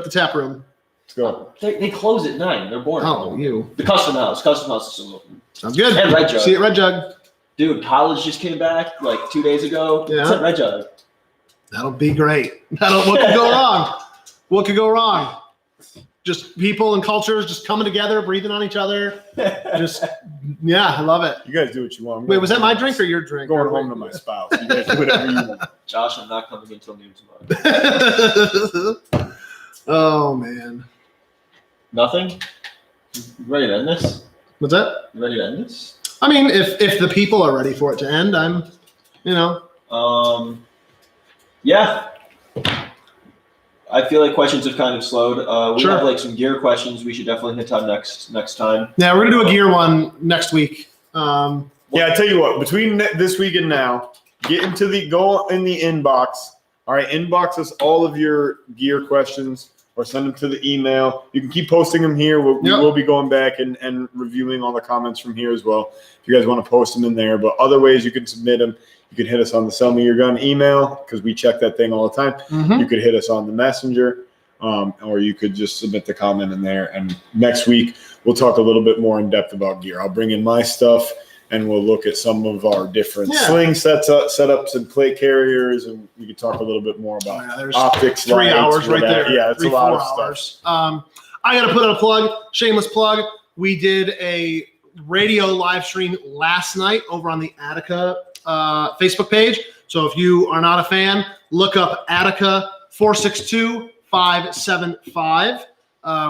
the tap room. Let's go. They close at 9. They're boring. Oh, you. The custom house. Custom house is still open. Sounds good. And Red Jug. See you at Red Jug. Dude, college just came back like 2 days ago. Yeah. It's at Red Jug. That'll be great. What could go wrong? What could go wrong? Just people and cultures just coming together, breathing on each other. Just, yeah, I love it. You guys do what you want. Wait, was that my drink or your drink? I'm going home to my spouse. You guys do whatever you want. Josh, I'm not coming until noon tomorrow. Oh, man. Nothing? You ready to end this? What's that? You ready to end this? I mean, if the people are ready for it to end, I'm. Yeah. I feel like questions have kind of slowed. We Sure. have like some gear questions we should definitely hit on next time. Yeah, we're gonna do a gear one next week. Yeah, I tell you what. Between this week and now, go in the inbox. All right, inbox us all of your gear questions or send them to the email. You can keep posting them here. We will be going back and reviewing all the comments from here as well. If you guys want to post them in there, but other ways you can submit them. You can hit us on the Sell Me Your Gun email because we check that thing all the time. Mhm. You could hit us on the messenger, or you could just submit the comment in there. And next week, we'll talk a little bit more in depth about gear. I'll bring in my stuff, and we'll look at some of our different sling setups and plate carriers, and we can talk a little bit more about there's optics. 3 lights, hours right whatever. there. Yeah, it's 3, a lot 4 of hours. stuff. I got to put in a plug, shameless plug. We did a radio live stream last night over on the Attica Facebook page. So if you are not a fan, look up Attica 462575.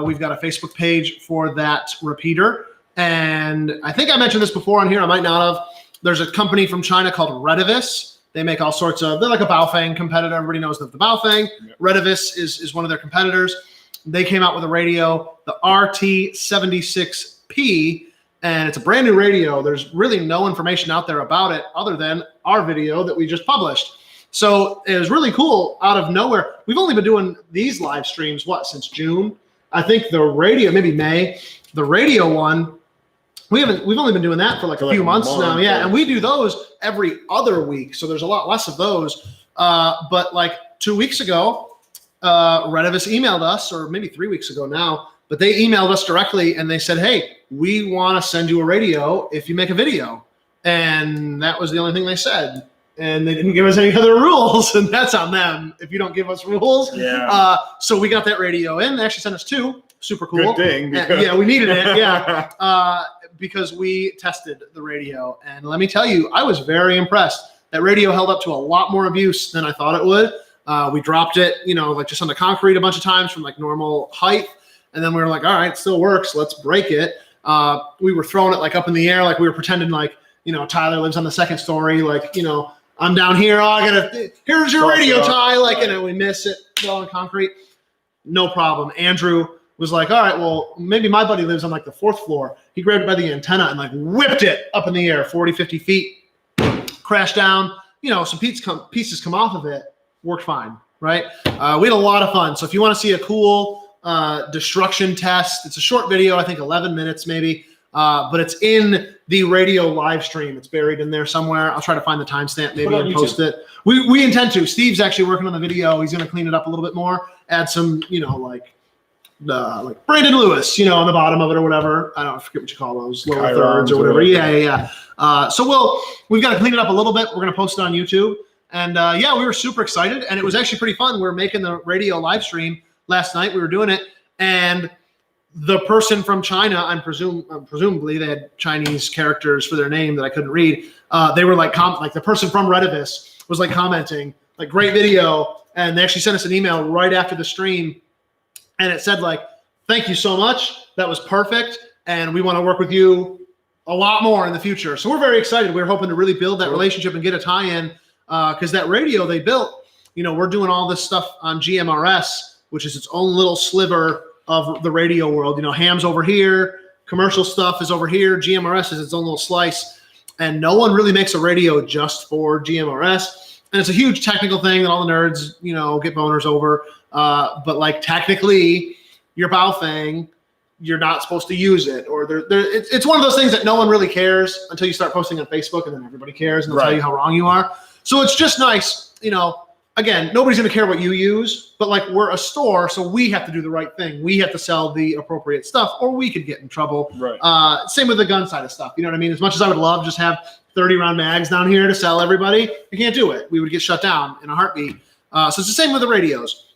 We've got a Facebook page for that repeater. And I think I mentioned this before on here. I might not have. There's a company from China called Redivis. They make all sorts of, they're like a Baofeng competitor. Everybody knows the Baofeng. Yep. Redivis is one of their competitors. They came out with a radio, the RT76P, and it's a brand new radio. There's really no information out there about it other than our video that we just published. So it was really cool out of nowhere. We've only been doing these live streams, since June? I think the radio, maybe May. The radio one, we've only been doing that for like a few months now. Yeah. And we do those every other week. So there's a lot less of those. But like 2 weeks ago, Redivis emailed us, or maybe 3 weeks ago now, but they emailed us directly and they said, hey, we want to send you a radio if you make a video. And that was the only thing they said. And they didn't give us any other rules, and that's on them if you don't give us rules. Yeah. So we got that radio in. They actually sent us 2. Super cool. Good thing. Yeah, we needed it. Yeah. Because we tested the radio. And let me tell you, I was very impressed. That radio held up to a lot more abuse than I thought it would. We dropped it, like just on the concrete a bunch of times from like normal height. And then we were like, all right, it still works. Let's break it. We were throwing it like up in the air. Like we were pretending like, Tyler lives on the second story. Like, I'm down here. Here's your radio, Ty. Like, and we miss it on concrete. No problem. Andrew was like, all right, well, maybe my buddy lives on like the 4th floor. He grabbed it by the antenna and like whipped it up in the air, 40, 50 feet, crashed down. Some pieces come off of it. Worked fine, right? We had a lot of fun. So if you want to see a cool destruction test, it's a short video, I think 11 minutes maybe, but it's in the radio live stream. It's buried in there somewhere. I'll try to find the timestamp maybe and post it. We intend to. Steve's actually working on the video. He's going to clean it up a little bit more, add some, like Brandon Lewis, on the bottom of it or whatever. I forget what you call those, lower thirds or whatever. Yeah. So we've got to clean it up a little bit. We're going to post it on YouTube. And we were super excited, and it was actually pretty fun. We were making the radio live stream last night. We were doing it, and the person from China, presumably they had Chinese characters for their name that I couldn't read. They were like the person from Redivis was like commenting, like great video. And they actually sent us an email right after the stream. And it said like, thank you so much. That was perfect. And we want to work with you a lot more in the future. So we're very excited. We're hoping to really build that relationship and get a tie-in because that radio they built, we're doing all this stuff on GMRS, which is its own little sliver of the radio world. Ham's over here, commercial stuff is over here, GMRS is its own little slice. And no one really makes a radio just for GMRS. And it's a huge technical thing that all the nerds, get boners over. But like technically, your bow thing, you're not supposed to use it, or it's one of those things that no one really cares until you start posting on Facebook, and then everybody cares and they'll tell you how wrong you are. So it's just nice, again, nobody's going to care what you use, but like we're a store, so we have to do the right thing. We have to sell the appropriate stuff, or we could get in trouble. Right. Same with the gun side of stuff. You know what I mean? As much as I would love just have 30 round mags down here to sell everybody, you can't do it. We would get shut down in a heartbeat. So it's the same with the radios.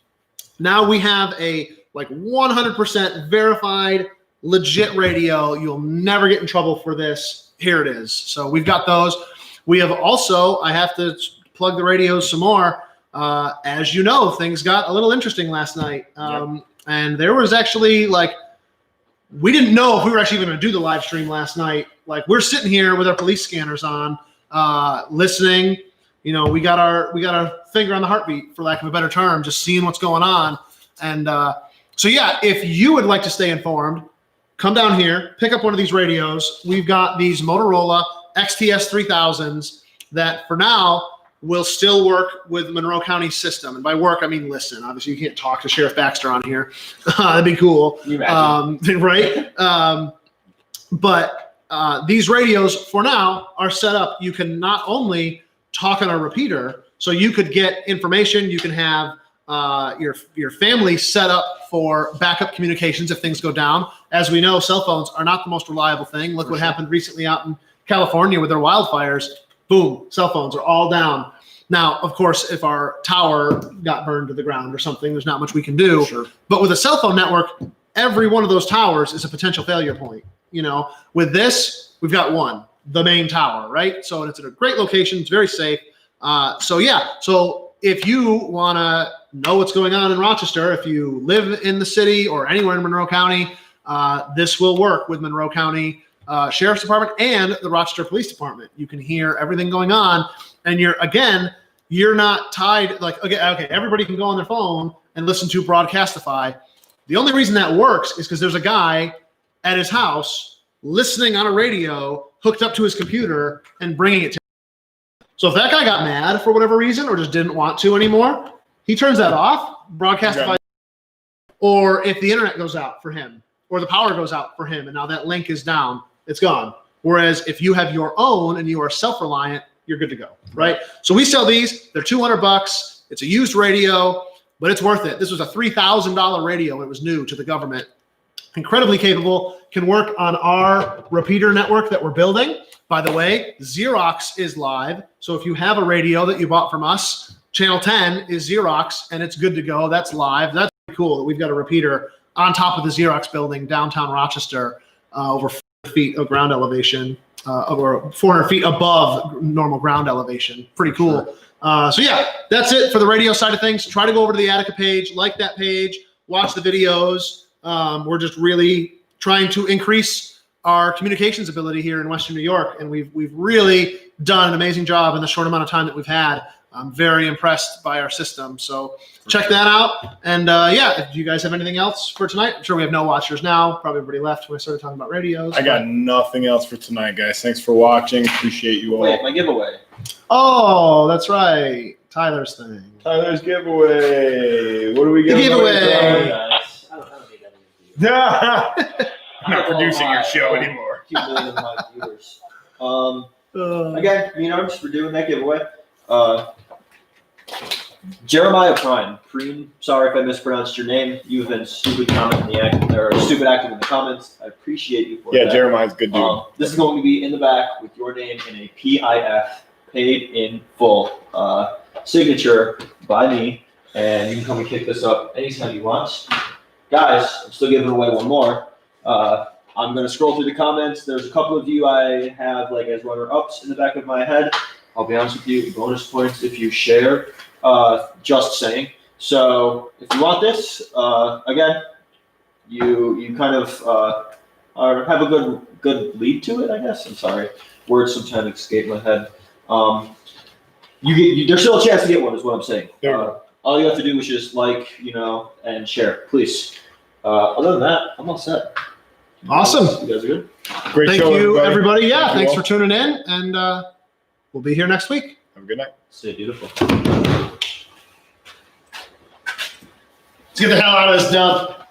Now we have a like 100% verified, legit radio. You'll never get in trouble for this. Here it is. So we've got those. We have also, I have to plug the radios some more. As you know, things got a little interesting last night. And there was actually we didn't know if we were actually going to do the live stream last night. Like we're sitting here with our police scanners on, listening. We got our finger on the heartbeat, for lack of a better term, just seeing what's going on. And so yeah, if you would like to stay informed, come down here, pick up one of these radios. We've got these Motorola XTS 3000s that for now will still work with Monroe County system. And by work, I mean listen. Obviously, you can't talk to Sheriff Baxter on here. That'd be cool. Right? But these radios, for now, are set up. You can not only talk on a repeater, so you could get information. You can have your family set up for backup communications if things go down. As we know, cell phones are not the most reliable thing. Look what happened recently out in California with their wildfires. Boom, cell phones are all down. Now, of course, if our tower got burned to the ground or something, there's not much we can do. Sure. But with a cell phone network, every one of those towers is a potential failure point. With this, we've got one, the main tower, right? So it's at a great location. It's very safe. So if you want to know what's going on in Rochester, if you live in the city or anywhere in Monroe County, this will work with Monroe County Sheriff's Department and the Rochester Police Department. You can hear everything going on, and you're not tied. Like, okay, everybody can go on their phone and listen to Broadcastify. The only reason that works is because there's a guy at his house listening on a radio hooked up to his computer and bringing it to him. So if that guy got mad for whatever reason or just didn't want to anymore, he turns that off, Broadcastify. Okay. Or if the internet goes out for him or the power goes out for him and now that link is down, it's gone. Whereas if you have your own and you are self-reliant, you're good to go, right? So we sell these. They're $200. It's a used radio, but it's worth it. This was a $3,000 radio. It was new to the government. Incredibly capable. Can work on our repeater network that we're building. By the way, Xerox is live. So if you have a radio that you bought from us, Channel 10 is Xerox, and it's good to go. That's live. That's pretty cool that we've got a repeater on top of the Xerox building, downtown Rochester, over 400 feet of ground elevation, or 400 feet above normal ground elevation. Pretty cool. Sure. So yeah, that's it for the radio side of things. Try to go over to the Attica page, like that page, watch the videos. We're just really trying to increase our communications ability here in Western New York, and we've really done an amazing job in the short amount of time that we've had. I'm very impressed by our system. So check that out. And yeah, if you guys have anything else for tonight, I'm sure we have no watchers now. Probably everybody left when I started talking about radios. I got nothing else for tonight, guys. Thanks for watching. Appreciate you all. Wait, my giveaway. Oh, that's right. Tyler's thing. Tyler's giveaway. What do we give The giveaway. Guys, I don't need that many views. I'm not producing your show anymore. Keep million of my viewers. Again, we're doing that giveaway. Jeremiah Preen, sorry if I mispronounced your name. You've been stupid active in the comments. I appreciate you for that. Yeah, Jeremiah's good dude. This is going to be in the back with your name in a PIF, paid in full, signature by me, and you can come and kick this up anytime you want. Guys, I'm still giving away one more. I'm going to scroll through the comments. There's a couple of you I have as runner-ups in the back of my head. I'll be honest with you, bonus points if you share. Just saying. So if you want this, again, you kind of have a good lead to it, I guess. I'm sorry, words sometimes escape my head. There's still a chance to get one, is what I'm saying. All you have to do is just like, and share, please. Other than that, I'm all set. Awesome. You guys are good? Great Thank show, you, everybody. Yeah, Thank you thanks all. for tuning in, and we'll be here next week. Have a good night. Stay beautiful. Let's get the hell out of this dump.